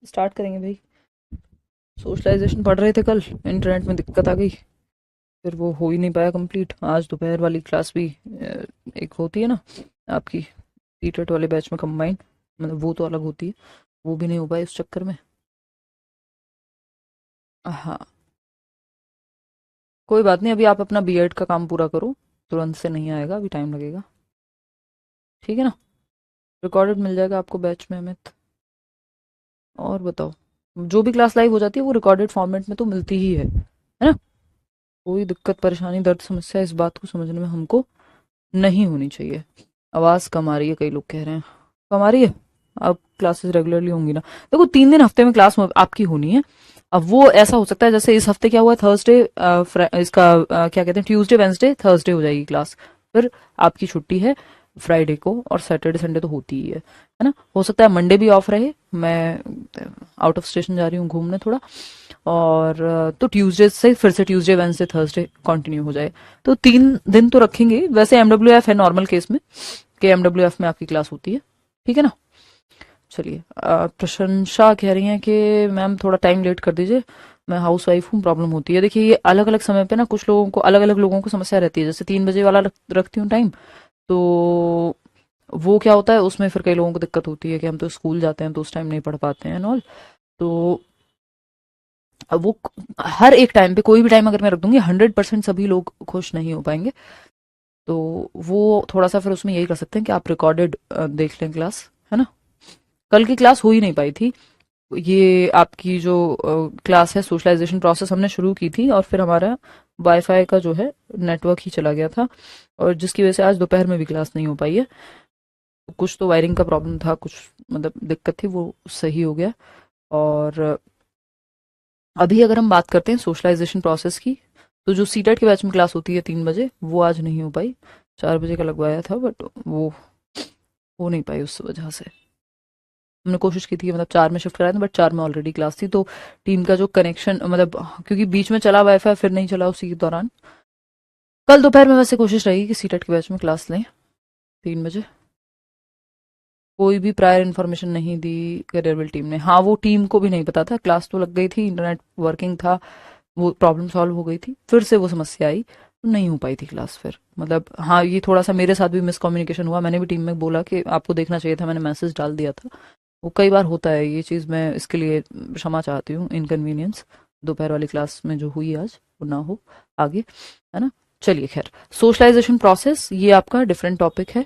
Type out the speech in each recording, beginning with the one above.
Start करेंगे भाई। Socialisation पढ़ रहे थे कल, इंटरनेट में दिक्कत आ गई, फिर वो हो ही नहीं पाया कंप्लीट। आज दोपहर वाली क्लास भी एक होती है ना आपकी सीटेट वाले बैच में कंबाइंड, मतलब वो तो अलग होती है, वो भी नहीं हो पाई उस चक्कर में। हाँ, कोई बात नहीं, अभी आप अपना बीएड का काम पूरा करो, तुरंत से नहीं आएगा, अभी टाइम लगेगा। ठीक है ना? रिकॉर्डेड मिल जाएगा आपको बैच में, अमित। और बताओ, जो भी क्लास लाइव हो जाती है वो रिकॉर्डेड फॉर्मेट में तो मिलती ही है ना? कोई दिक्कत परेशानी दर्द समस्या इस बात को समझने में हमको नहीं होनी चाहिए। आवाज कम आ रही है, कई लोग कह रहे हैं। कम आ रही है? अब क्लासेस रेगुलरली होंगी ना? देखो, 3 दिन हफ्ते में क्लास आपकी होनी है। अब वो ऐसा हो सकता है जैसे इस हफ्ते क्या हुआ है, थर्सडे इसका क्या कहते हैं, ट्यूसडे वेंसडे थर्सडे हो जाएगी क्लास, फिर आपकी छुट्टी है फ्राइडे को, और सैटरडे संडे तो होती ही है ना? हो सकता है मंडे भी ऑफ रहे, मैं आउट ऑफ स्टेशन जा रही हूँ घूमने थोड़ा, और तो ट्यूसडे से फिर से ट्यूसडे वेंसडे थर्सडे कंटिन्यू हो जाए। तो 3 दिन तो रखेंगे। वैसे एमडब्ल्यू एफ है नॉर्मल केस में, कि एमडब्ल्यू एफ में आपकी क्लास होती है। ठीक है ना? चलिए, प्रशंसा कह रही हैं कि मैम थोड़ा टाइम लेट कर दीजिए, मैं हाउस वाइफ हूँ, प्रॉब्लम होती है। देखिए, ये अलग अलग समय पे ना कुछ लोगों को, अलग अलग लोगों को समस्या रहती है। जैसे 3 बजे वाला रखती हूँ टाइम, तो वो क्या होता है, उसमें फिर कई लोगों को दिक्कत होती है कि हम तो स्कूल जाते हैं तो उस टाइम नहीं पढ़ पाते हैं ऑल। तो अब वो हर एक टाइम पे, कोई भी टाइम अगर मैं रख दूंगी, 100% सभी लोग खुश नहीं हो पाएंगे। तो वो थोड़ा सा फिर उसमें यही कर सकते हैं कि आप रिकॉर्डेड देख लें क्लास, है ना? कल की क्लास हो ही नहीं पाई थी। ये आपकी जो क्लास है, सोशलाइजेशन प्रोसेस, हमने शुरू की थी और फिर हमारा वाईफाई का जो है नेटवर्क ही चला गया था, और जिसकी वजह से आज दोपहर में भी क्लास नहीं हो पाई है। कुछ तो वायरिंग का प्रॉब्लम था, कुछ मतलब दिक्कत थी, वो सही हो गया। और अभी अगर हम बात करते हैं सोशलाइजेशन प्रोसेस की, तो जो सीटेट के बैच में क्लास होती है 3 बजे, वो आज नहीं हो पाई। 4 बजे का लगवाया था, बट वो हो नहीं पाई उस वजह से। हमने कोशिश की थी कि मतलब 4 में शिफ्ट कराए थे, बट 4 में ऑलरेडी क्लास थी, तो टीम का जो कनेक्शन, मतलब क्योंकि बीच में चला वाईफाई, फिर नहीं चला उसी के दौरान। कल दोपहर में वैसे कोशिश रहेगी कि सीटेट के बैच में क्लास लें 3 बजे। कोई भी प्रायर इन्फॉर्मेशन नहीं दी करियरविल टीम ने। हाँ, वो टीम को भी नहीं पता था, क्लास तो लग गई थी, इंटरनेट वर्किंग था, वो प्रॉब्लम सॉल्व हो गई थी, फिर से वो समस्या आई, तो नहीं हो पाई थी क्लास फिर। मतलब हाँ, ये थोड़ा सा मेरे साथ भी मिसकम्युनिकेशन हुआ, मैंने भी टीम में बोला कि आपको देखना चाहिए था, मैंने मैसेज डाल दिया था। वो कई बार होता है ये चीज़, मैं इसके लिए क्षमा चाहती हूँ, इनकन्वीनियंस दोपहर वाली क्लास में जो हुई आज वो ना हो आगे, है ना? चलिए, खैर, सोशलाइजेशन प्रोसेस ये आपका डिफरेंट टॉपिक है,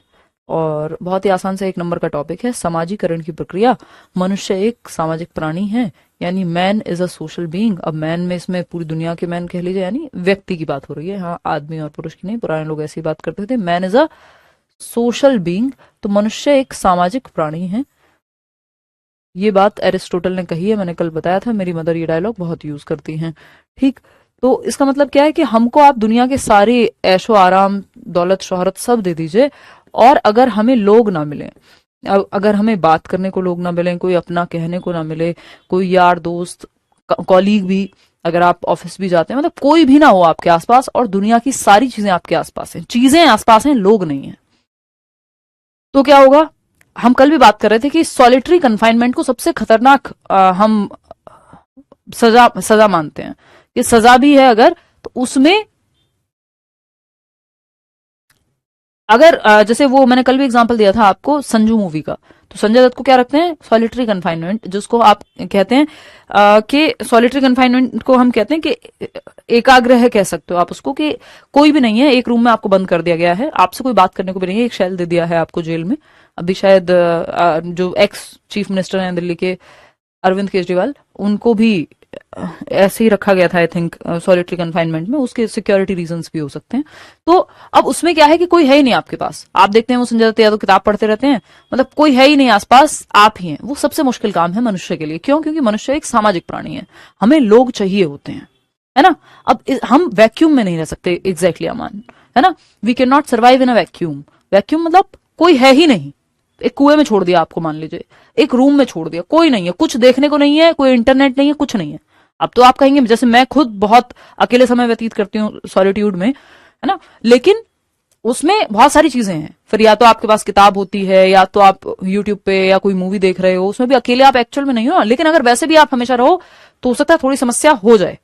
और बहुत ही आसान से 1 नंबर का टॉपिक है, समाजीकरण की प्रक्रिया। मनुष्य एक सामाजिक प्राणी है, यानी man is a social being. अब मैन में इसमें पूरी दुनिया के मैन कह लीजिए, यानी व्यक्ति की बात हो रही है, हाँ, आदमी और पुरुष की नहीं, पुराने लोग ऐसी बात करते थे, man is a social being. तो मनुष्य एक सामाजिक प्राणी है, ये बात एरिस्टोटल ने कही है, मैंने कल बताया था, मेरी मदर ये डायलॉग बहुत यूज करती हैं। ठीक, तो इसका मतलब क्या है कि हमको आप दुनिया के सारे ऐशो आराम, दौलत शोहरत सब दे दीजिए, और अगर हमें लोग ना मिले, अगर हमें बात करने को लोग ना मिले, कोई अपना कहने को ना मिले, कोई यार दोस्त, कॉलीग भी, अगर आप ऑफिस भी जाते हैं, मतलब कोई भी ना हो आपके आसपास, और दुनिया की सारी चीजें आपके आसपास हैं, चीजें आसपास हैं, लोग नहीं है, तो क्या होगा? हम कल भी बात कर रहे थे कि सॉलिटरी कन्फाइनमेंट को सबसे खतरनाक हम सजा सजा मानते हैं, कि सजा भी है अगर, तो उसमें अगर जैसे वो मैंने कल भी एग्जांपल दिया था आपको संजू मूवी का, तो संजय दत्त को क्या रखते हैं? सॉलिटरी कन्फाइनमेंट, जिसको आप कहते हैं कि सॉलिटरी कन्फाइनमेंट को हम कहते हैं कि एकाग्रह कह सकते हो आप उसको, कि कोई भी नहीं है, एक रूम में आपको बंद कर दिया गया है, आपसे कोई बात करने को भी नहीं है, एक शेल दे दिया है आपको जेल में। अभी शायद जो एक्स चीफ मिनिस्टर हैं दिल्ली के, अरविंद केजरीवाल, उनको भी ऐसे ही रखा गया था, आई थिंक, सॉलिटरी कन्फाइनमेंट में, उसके सिक्योरिटी रीजंस भी हो सकते हैं। तो अब उसमें क्या है कि कोई है ही नहीं आपके पास, आप देखते हैं वो संजय दत्त या तो किताब पढ़ते रहते हैं, मतलब कोई है ही नहीं आसपास, आप ही हैं। वो सबसे मुश्किल काम है मनुष्य के लिए, क्यों? क्योंकि मनुष्य एक सामाजिक प्राणी है, हमें लोग चाहिए होते हैं, है ना? अब हम वैक्यूम में नहीं रह सकते, एग्जैक्टली अमान, है ना? We can not survive in a vacuum. Vacuum मतलब कोई है ही नहीं, एक कुएं में छोड़ दिया आपको, मान लीजिए, एक रूम में छोड़ दिया, कोई नहीं है, कुछ देखने को नहीं है, कोई इंटरनेट नहीं है, कुछ नहीं है। अब तो आप कहेंगे, जैसे मैं खुद बहुत अकेले समय व्यतीत करती हूँ सॉलिट्यूड में, है ना? लेकिन उसमें बहुत सारी चीजें हैं। फिर या तो आपके पास किताब होती है, या तो आप यूट्यूब पे या कोई मूवी देख रहे हो, उसमें भी अकेले आप एक्चुअल में नहीं हो। लेकिन अगर वैसे भी आप हमेशा रहो तो हो सकता है थोड़ी समस्या हो जाए,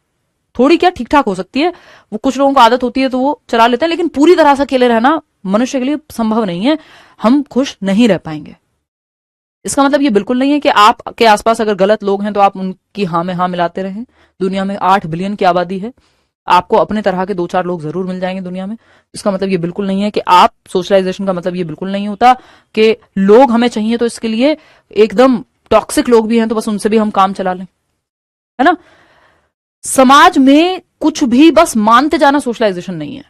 थोड़ी क्या ठीक ठाक हो सकती है। वो कुछ लोगों को आदत होती है तो वो चला लेते हैं, लेकिन पूरी तरह से अकेले रहना मनुष्य के लिए संभव नहीं है। हम खुश नहीं रह पाएंगे। इसका मतलब ये बिल्कुल नहीं है कि आपके आसपास अगर गलत लोग हैं तो आप उनकी हाँ में हाँ मिलाते रहें। दुनिया में 8 बिलियन की आबादी है, आपको अपने तरह के 2-4 लोग जरूर मिल जाएंगे दुनिया में। इसका मतलब ये बिल्कुल नहीं है कि आप सोशलाइजेशन का मतलब ये बिल्कुल नहीं होता कि लोग हमें चाहिए तो इसके लिए एकदम टॉक्सिक लोग भी हैं तो बस उनसे भी हम काम चला लें, है ना। समाज में कुछ भी बस मानते जाना सोशलाइजेशन नहीं है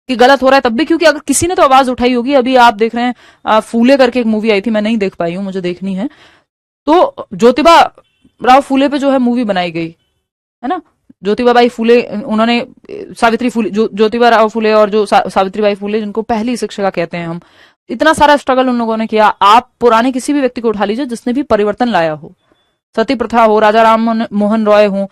कि गलत हो रहा है तब भी, क्योंकि अगर किसी ने तो आवाज उठाई होगी। अभी आप देख रहे हैं फूले करके एक मूवी आई थी, मैं नहीं देख पाई हूं, मुझे देखनी है। तो ज्योतिबा राव फूले पे जो है मूवी बनाई गई है ना। ज्योतिबा बाई फूले, उन्होंने सावित्री फूले, ज्योतिबा राव फूले और जो सावित्रीबाई फूले, जिनको पहली शिक्षिका कहते हैं हम, इतना सारा स्ट्रगल उन लोगों ने किया। आप पुराने किसी भी व्यक्ति को उठा लीजिए जिसने भी परिवर्तन लाया हो, सती प्रथा हो, राजा राम मोहन रॉय हो,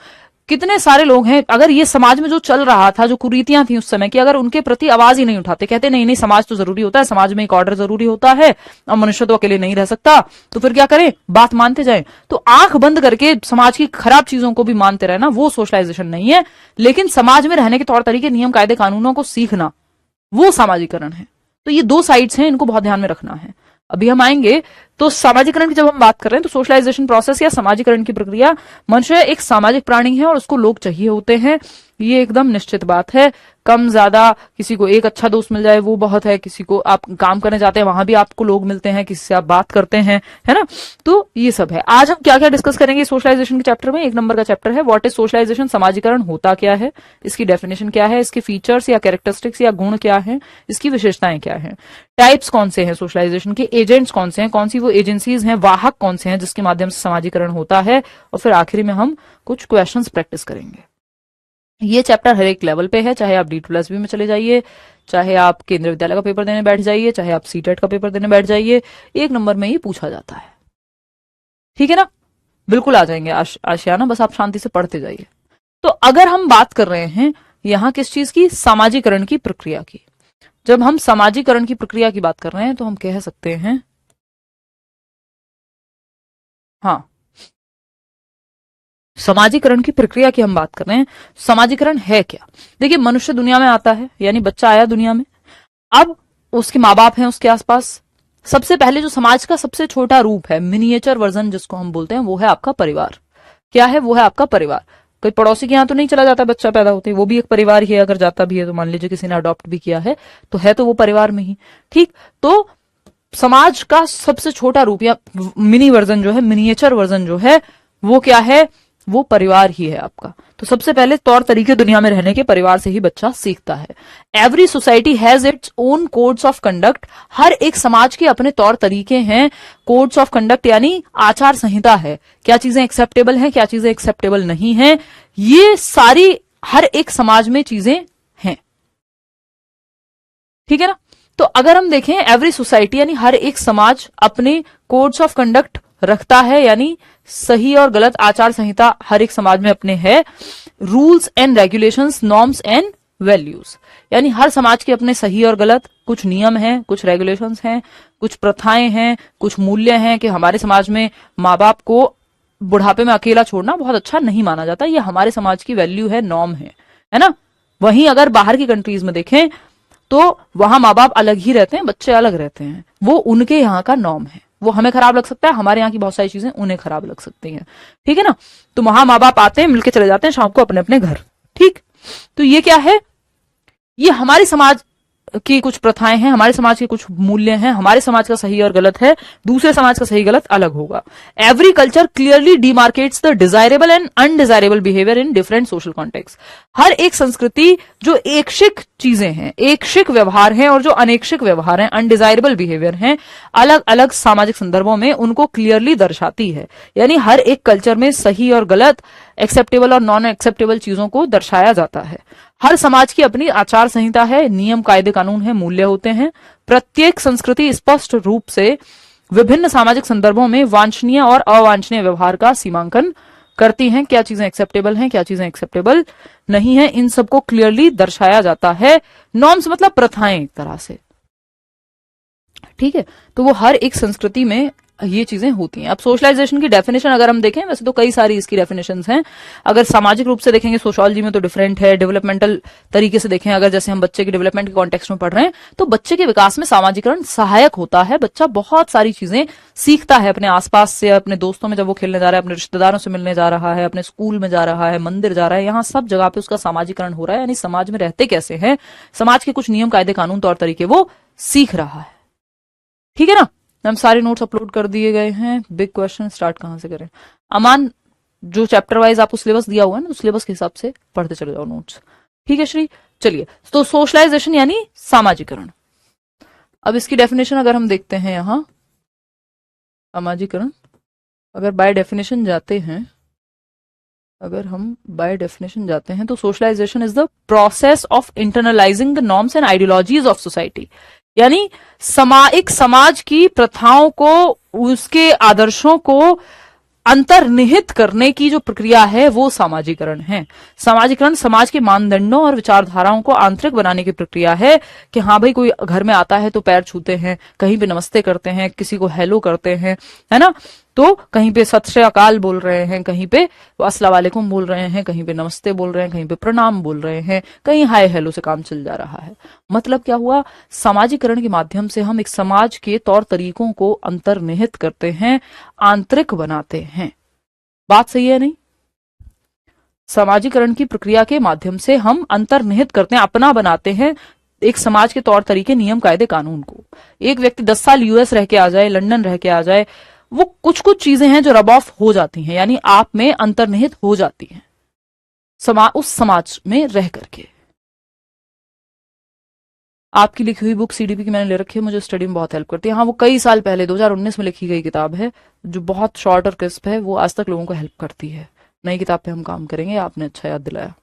कितने सारे लोग हैं। अगर ये समाज में जो चल रहा था, जो कुरीतियां थी उस समय की, अगर उनके प्रति आवाज ही नहीं उठाते, कहते नहीं नहीं समाज तो जरूरी होता है, समाज में एक ऑर्डर जरूरी होता है और मनुष्य तो अकेले नहीं रह सकता, तो फिर क्या करें, बात मानते जाएं। तो आंख बंद करके समाज की खराब चीजों को भी मानते रहना वो सोशलाइजेशन नहीं है। लेकिन समाज में रहने के तौर तरीके, नियम कायदे कानूनों को सीखना वो सामाजिकरण है। तो ये दो साइड्स हैं, इनको बहुत ध्यान में रखना है। अभी हम आएंगे तो सामाजिकरण की जब हम बात कर रहे हैं तो सोशलाइजेशन प्रोसेस या सामाजिकरण की प्रक्रिया, मनुष्य एक सामाजिक प्राणी है और उसको लोग चाहिए होते हैं, ये एकदम निश्चित बात है। कम ज्यादा किसी को एक अच्छा दोस्त मिल जाए वो बहुत है, किसी को आप काम करने जाते हैं वहां भी आपको लोग मिलते हैं, किसी से आप बात करते हैं, है ना। तो ये सब है। आज हम क्या क्या डिस्कस करेंगे सोशलाइजेशन के चैप्टर में। 1 नंबर का चैप्टर है व्हाट इज सोशलाइजेशन, सामाजिकरण होता क्या है, इसकी डेफिनेशन क्या है, इसके फीचर्स या कैरेक्टरिस्टिक्स या गुण क्या है, इसकी विशेषताएं क्या है, टाइप्स कौन से हैं सोशलाइजेशन के, एजेंट्स कौन से हैं, कौन सी वो एजेंसीज हैं, वाहक कौन से हैं जिसके माध्यम से समाजीकरण होता है, और फिर आखिरी में हम कुछ क्वेश्चंस प्रैक्टिस करेंगे। ये चैप्टर हर एक लेवल पे है, चाहे आप D2+B में चले जाइए, चाहे आप केंद्रीय विद्यालय का पेपर देने बैठ जाइए, चाहे आप सीटेट का पेपर देने बैठ जाइए, 1 नंबर में ही पूछा जाता है। ठीक है ना, बिल्कुल आ जाएंगे आशियाना, बस आप शांति से पढ़ते जाइए। तो अगर हम बात कर रहे हैं यहां किस चीज की, सामाजिकरण की प्रक्रिया की, जब हम सामाजिकरण की प्रक्रिया की बात कर रहे हैं तो हम कह सकते हैं, हाँ, समाजीकरण की प्रक्रिया की हम बात कर रहे हैं। समाजीकरण है क्या? देखिए, मनुष्य दुनिया में आता है, यानी बच्चा आया दुनिया में, अब उसके माँ बाप हैं उसके आसपास। सबसे पहले जो समाज का सबसे छोटा रूप है, मिनिएचर वर्जन जिसको हम बोलते हैं, वो है आपका परिवार। क्या है? वो है आपका परिवार। कोई पड़ोसी के यहाँ तो नहीं चला जाता बच्चा पैदा होते ही, वो भी एक परिवार ही है। अगर जाता भी है तो मान लीजिए किसी ने अडॉप्ट भी किया है तो वो परिवार में ही। ठीक, तो समाज का सबसे छोटा रूप या मिनी वर्जन जो है, मिनिएचर वर्जन जो है, वो क्या है? वो परिवार ही है आपका। तो सबसे पहले तौर तरीके दुनिया में रहने के परिवार से ही बच्चा सीखता है। Every society has its own codes of conduct. हर एक समाज के अपने तौर तरीके हैं। कोड्स ऑफ कंडक्ट यानी आचार संहिता है, क्या चीजें एक्सेप्टेबल हैं, क्या चीजें एक्सेप्टेबल नहीं है, ये सारी हर एक समाज में चीजें हैं। ठीक है ना। तो अगर हम देखें, एवरी सोसाइटी यानी हर एक समाज अपने कोड्स ऑफ कंडक्ट रखता है, यानी सही और गलत आचार संहिता हर एक समाज में अपने है। Rules and regulations, norms and values, यानी हर समाज के अपने सही और गलत कुछ नियम हैं, कुछ रेगुलेशंस हैं, कुछ प्रथाएं हैं, कुछ मूल्य हैं कि हमारे समाज में माँ बाप को बुढ़ापे में अकेला छोड़ना बहुत अच्छा नहीं माना जाता। ये हमारे समाज की वैल्यू है, नॉर्म है ना। वहीं अगर बाहर की कंट्रीज में देखें तो वहां माँ बाप अलग ही रहते हैं, बच्चे अलग रहते हैं, वो उनके यहाँ का नॉर्म है। वो हमें खराब लग सकता है, हमारे यहाँ की बहुत सारी चीजें उन्हें खराब लग सकती हैं। ठीक है ना। तो वहां माँ बाप आते हैं, मिलके चले जाते हैं शाम को अपने अपने घर। ठीक, तो ये क्या है? ये हमारे समाज की कुछ प्रथाएं हैं, हमारे समाज के कुछ मूल्य हैं। हमारे समाज का सही और गलत है, दूसरे समाज का सही गलत अलग होगा। Every culture clearly demarcates the desirable and undesirable behaviour in different social context. हर एक संस्कृति जो एकशिक चीजें हैं, एकशिक व्यवहार हैं, और जो अनेक्षिक व्यवहार हैं, अनडिजायरेबल बिहेवियर हैं, अलग अलग सामाजिक संदर्भों में उनको क्लियरली दर्शाती है। यानी हर एक कल्चर में सही और गलत, एक्सेप्टेबल और नॉन एक्सेप्टेबल चीजों को दर्शाया जाता है। हर समाज की अपनी आचार संहिता है, नियम कायदे कानून है, मूल्य होते हैं। प्रत्येक संस्कृति स्पष्ट रूप से विभिन्न सामाजिक संदर्भों में वांछनीय और अवांछनीय व्यवहार का सीमांकन करती हैं। क्या चीजें एक्सेप्टेबल हैं, क्या चीजें एक्सेप्टेबल नहीं है, इन सबको क्लियरली दर्शाया जाता है। नॉर्म्स मतलब प्रथाएं, एक तरह से ठीक है, तो वो हर एक संस्कृति में ये चीजें होती हैं। अब सोशलाइजेशन की डेफिनेशन अगर हम देखें, वैसे तो कई सारी इसकी डेफिनेशंस हैं। अगर सामाजिक रूप से देखेंगे सोशियोलॉजी में तो डिफरेंट है। डेवलपमेंटल तरीके से देखें, अगर जैसे हम बच्चे के डेवलपमेंट के कॉन्टेक्स्ट में पढ़ रहे हैं, तो बच्चे के विकास में सामाजिकरण सहायक होता है। बच्चा बहुत सारी चीजें सीखता है अपने आसपास से, अपने दोस्तों में जब वो खेलने जा रहा है, अपने रिश्तेदारों से मिलने जा रहा है, अपने स्कूल में जा रहा है, मंदिर जा रहा है, यहाँ सब जगह पे उसका सामाजिकरण हो रहा है। यानी समाज में रहते कैसे हैं, समाज के कुछ नियम कायदे कानून तौर तरीके वो सीख रहा है। ठीक है ना। हम सारे नोट्स अपलोड कर दिए गए हैं। बिग क्वेश्चन स्टार्ट कहां से करें? अमान, जो चैप्टर वाइज आपको सिलेबस दिया हुआ है ना, तो सिलेबस के हिसाब से पढ़ते चले जाओ नोट्स। ठीक है श्री, चलिए। तो सोशलाइजेशन यानी सामाजिकरण। अब इसकी डेफिनेशन अगर हम देखते हैं यहां, सामाजिकरण अगर बाय डेफिनेशन जाते हैं, तो socialization is the process of internalizing the norms and ideologies of society. यानी एक समाज की प्रथाओं को, उसके आदर्शों को अंतर्निहित करने की जो प्रक्रिया है वो सामाजिकरण है। सामाजिकरण समाज के मानदंडों और विचारधाराओं को आंतरिक बनाने की प्रक्रिया है कि हाँ भाई, कोई घर में आता है तो पैर छूते हैं, कहीं पे नमस्ते करते हैं, किसी को हेलो करते हैं, है ना, तो कहीं पे सत श्री अकाल बोल रहे हैं, कहीं पे अस्सलाम वालेकुम बोल रहे हैं, कहीं पे नमस्ते बोल रहे हैं, कहीं पे प्रणाम बोल रहे हैं, कहीं हाय हेलो से काम चल जा रहा है। मतलब क्या हुआ, सामाजिकरण के माध्यम से हम एक समाज के तौर तरीकों को अंतर्निहित करते हैं, आंतरिक बनाते हैं। बात सही है नहीं? सामाजिकरण की प्रक्रिया के माध्यम से हम अंतर्निहित करते हैं, अपना बनाते हैं एक समाज के तौर तरीके, नियम कायदे कानून को। एक व्यक्ति 10 साल यूएस रह के आ जाए, लंदन रह के आ जाए, वो कुछ चीजें हैं जो रब ऑफ हो जाती हैं, यानी आप में अंतर्निहित हो जाती हैं उस समाज में रह करके। आपकी लिखी हुई बुक सीडीपी की मैंने ले रखी है, मुझे स्टडी में बहुत हेल्प करती है। हाँ, वो कई साल पहले 2019 में लिखी गई किताब है, जो बहुत शॉर्ट और क्रिस्प है, वो आज तक लोगों को हेल्प करती है। नई किताब पे हम काम करेंगे, आपने अच्छा याद दिलाया।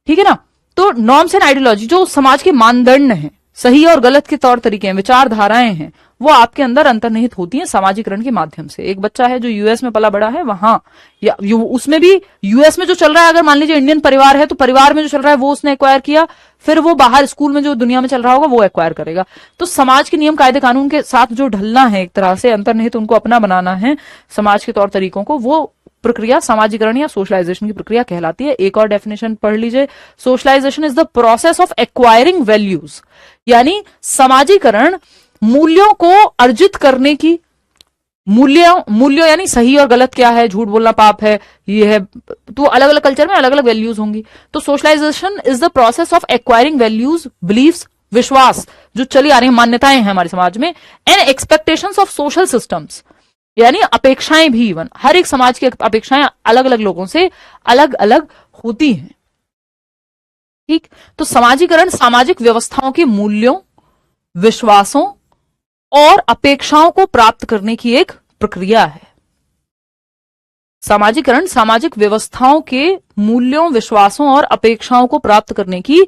ठीक है ना। तो नॉर्म्स एंड आइडियोलॉजी जो समाज के मानदंड हैं, सही और गलत के तौर तरीके हैं, विचारधाराएं हैं, वो आपके अंदर अंतर्निहित होती हैं सामाजिकरण के माध्यम से। एक बच्चा है जो यूएस में पला बड़ा है, वहां या उसमें भी यूएस में जो चल रहा है, अगर मान लीजिए इंडियन परिवार है, तो परिवार में जो चल रहा है वो उसने एक्वायर किया, फिर वो बाहर स्कूल में जो दुनिया में चल रहा होगा वो एक्वायर करेगा। तो समाज के नियम कायदे कानून के साथ जो ढलना है, एक तरह से अंतर्निहित उनको अपना बनाना है समाज के तौर तरीकों को, वो प्रक्रिया सामाजिकरण या सोशलाइजेशन की प्रक्रिया कहलाती है। एक और डेफिनेशन पढ़ लीजिए, socialization is the process of acquiring values. यानी सामाजिकरण मूल्यों को अर्जित करने की, मूल्य यानी सही और गलत क्या है, झूठ बोलना पाप है, ये है, तो अलग अलग कल्चर में अलग अलग वैल्यूज होंगी। तो socialization is the process of acquiring values, beliefs, विश्वास जो चली आ रही हैं, मान्यताएं हैं हमारे समाज में, and expectations of social systems, यानी अपेक्षाएं भी, इवन हर एक समाज की अपेक्षाएं अलग अलग लोगों से अलग अलग होती हैं। ठीक, तो सामाजिकरण सामाजिक व्यवस्थाओं के मूल्यों, विश्वासों और अपेक्षाओं को प्राप्त करने की एक प्रक्रिया है। सामाजिकरण सामाजिक व्यवस्थाओं के मूल्यों, विश्वासों और अपेक्षाओं को प्राप्त करने की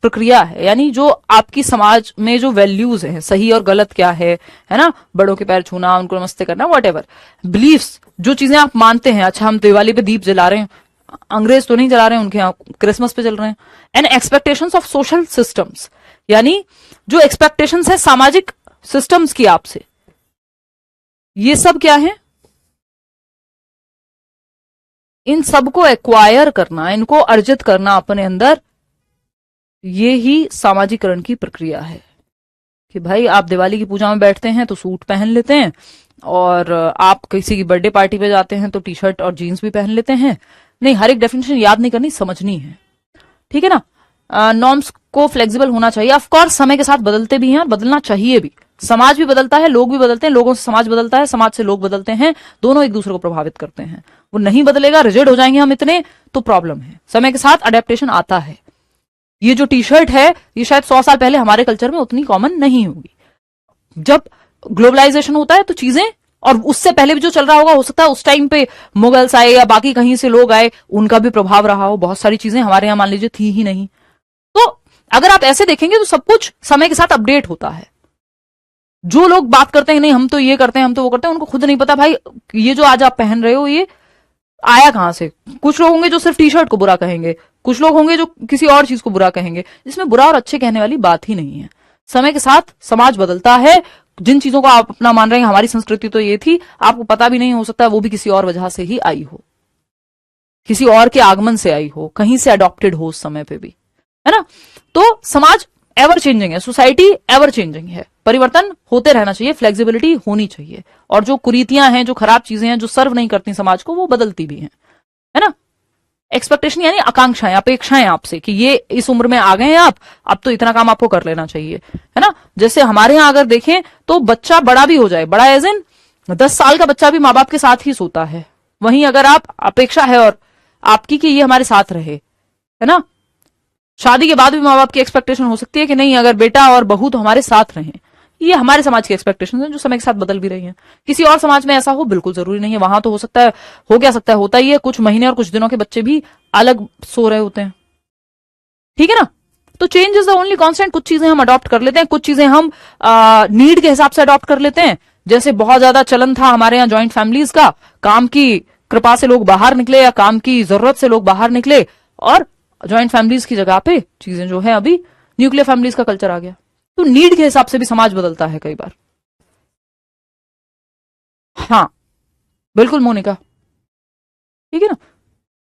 प्रक्रिया है। यानी जो आपकी समाज में जो वैल्यूज हैं, सही और गलत क्या है ना, बड़ों के पैर छूना, उनको नमस्ते करना, व्हाटएवर, बिलीफ्स, जो चीजें आप मानते हैं। अच्छा, हम दिवाली पे दीप जला रहे हैं, अंग्रेज तो नहीं जला रहे हैं, उनके यहाँ क्रिसमस पे चल रहे हैं। And expectations of social systems, यानी जो एक्सपेक्टेशंस है सामाजिक सिस्टम्स की आपसे, ये सब क्या है, इन सबको एक्वायर करना, इनको अर्जित करना अपने अंदर, ये ही सामाजिकरण की प्रक्रिया है। कि भाई आप दिवाली की पूजा में बैठते हैं तो सूट पहन लेते हैं, और आप किसी की बर्थडे पार्टी पे जाते हैं तो टी शर्ट और जीन्स भी पहन लेते हैं। नहीं, हर एक डेफिनेशन याद नहीं करनी, समझनी है। ठीक है ना। नॉर्म्स को फ्लेक्सिबल होना चाहिए, ऑफ कोर्स समय के साथ बदलते भी हैं और बदलना चाहिए भी। समाज भी बदलता है, लोग भी बदलते हैं, लोगों से समाज बदलता है, समाज से लोग बदलते हैं, दोनों एक दूसरे को प्रभावित करते हैं। वो नहीं बदलेगा, रिजिड हो जाएंगे हम इतने, तो प्रॉब्लम है। समय के साथ अडेप्टेशन आता है। ये जो टी शर्ट है, ये शायद 100 साल पहले हमारे कल्चर में उतनी कॉमन नहीं होगी। जब ग्लोबलाइजेशन होता है तो चीजें, और उससे पहले भी जो चल रहा होगा, हो सकता है उस टाइम पे मुगल्स आए या बाकी कहीं से लोग आए, उनका भी प्रभाव रहा हो। बहुत सारी चीजें हमारे यहां मान लीजिए थी ही नहीं। तो अगर आप ऐसे देखेंगे तो सब कुछ समय के साथ अपडेट होता है। जो लोग बात करते हैं नहीं हम तो ये करते हैं, हम तो वो करते हैं, उनको खुद नहीं पता भाई ये जो आज आप पहन रहे हो ये आया कहां से। कुछ लोग होंगे जो सिर्फ टी शर्ट को बुरा कहेंगे, कुछ लोग होंगे जो किसी और चीज को बुरा कहेंगे। इसमें बुरा और अच्छे कहने वाली बात ही नहीं है। समय के साथ समाज बदलता है, जिन चीजों को आप अपना मान रहे हैं हमारी संस्कृति तो ये थी, आपको पता भी नहीं हो सकता वो भी किसी और वजह से ही आई हो, किसी और के आगमन से आई हो, कहीं से अडॉप्टेड हो उस समय पे भी, है ना। तो समाज एवर चेंजिंग है, सोसाइटी एवर चेंजिंग है, परिवर्तन होते रहना चाहिए, फ्लेक्सिबिलिटी होनी चाहिए, और जो कुरीतियां हैं, जो खराब चीजें हैं, जो सर्व नहीं करती समाज को, वो बदलती भी हैं, है ना। एक्सपेक्टेशन यानी आकांक्षाएं, अपेक्षाएं आपसे कि ये इस उम्र में आ गए हैं आप, अब तो इतना काम आपको कर लेना चाहिए, है ना। जैसे हमारे यहां अगर देखें तो बच्चा बड़ा भी हो जाए, बड़ा एज इन 10 साल का बच्चा भी माँ बाप के साथ ही सोता है, वहीं अगर आप अपेक्षा है और आपकी कि ये हमारे साथ रहे, है ना। शादी के बाद भी माँ बाप की एक्सपेक्टेशन हो सकती है कि नहीं, अगर बेटा और बहू तो हमारे साथ रहें। ये हमारे समाज की एक्सपेक्टेशन है जो समय के साथ बदल भी रही हैं। किसी और समाज में ऐसा हो बिल्कुल जरूरी नहीं है, वहां तो हो सकता है, हो क्या सकता है, होता ही है, कुछ महीने और कुछ दिनों के बच्चे भी अलग सो रहे होते हैं, ठीक है ना। तो change is the only constant. कुछ चीजें हम अडॉप्ट कर लेते हैं, कुछ चीजें हम नीड के हिसाब से अडॉप्ट कर लेते हैं। जैसे बहुत ज्यादा चलन था हमारे यहाँ ज्वाइंट फैमिलीज का, काम की कृपा से लोग बाहर निकले या काम की जरूरत से लोग बाहर निकले, और ज्वाइंट फैमिलीज की जगह पे चीजें जो है अभी न्यूक्लियर फैमिलीज का कल्चर आ गया। तो नीड के हिसाब से भी समाज बदलता है कई बार। हाँ बिल्कुल मोनिका, ठीक है ना।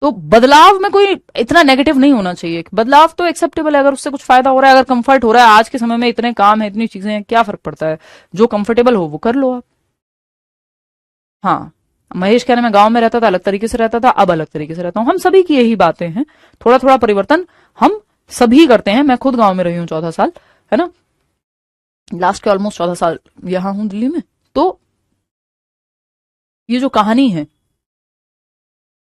तो बदलाव में कोई इतना नेगेटिव नहीं होना चाहिए, बदलाव तो एक्सेप्टेबल है, अगर उससे कुछ फायदा हो रहा है, अगर कंफर्ट हो रहा है। आज के समय में इतने काम है, इतनी चीजें हैं, क्या फर्क पड़ता है, जो कंफर्टेबल हो वो कर लो आप। हाँ, महेश कहने में गांव में रहता था अलग तरीके से रहता था, अब अलग तरीके से रहता हूं। हम सभी की यही बातें हैं, थोड़ा थोड़ा परिवर्तन हम सभी करते हैं। मैं खुद गांव में रही हूँ 14 साल, है ना, लास्ट के ऑलमोस्ट 14 साल यहां हूं दिल्ली में। तो ये जो कहानी है,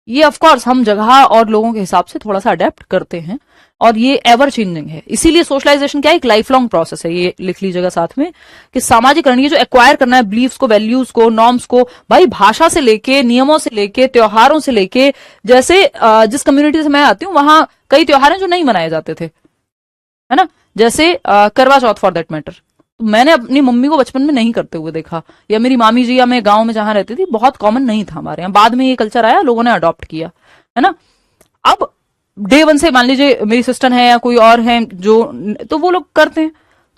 ये ऑफ कोर्स हम जगह और लोगों के हिसाब से थोड़ा सा अडेप्ट करते हैं, और ये एवर चेंजिंग है। इसीलिए सोशलाइजेशन क्या है, एक लाइफ लॉन्ग प्रोसेस है। ये लिख लीजिएगा साथ में कि सामाजिकरण, ये जो एक्वायर करना है बिलीफ्स को, वैल्यूज को, नॉर्म्स को, भाई भाषा से लेके, नियमों से लेके, त्योहारों से लेके। जैसे जिस कम्युनिटी से मैं आती हूँ वहां कई त्योहार हैं जो नहीं मनाए जाते थे, है ना। जैसे करवा चौथ फॉर दैट मैटर, मैंने अपनी मम्मी को बचपन में नहीं करते हुए देखा, या मेरी मामी जी, या मैं गांव में जहां रहती थी बहुत कॉमन नहीं था हमारे यहाँ। बाद में ये कल्चर आया, लोगों ने अडॉप्ट किया, है ना। अब डे वन से मान लीजिए मेरी सिस्टर है या कोई और है जो, तो वो लोग करते हैं।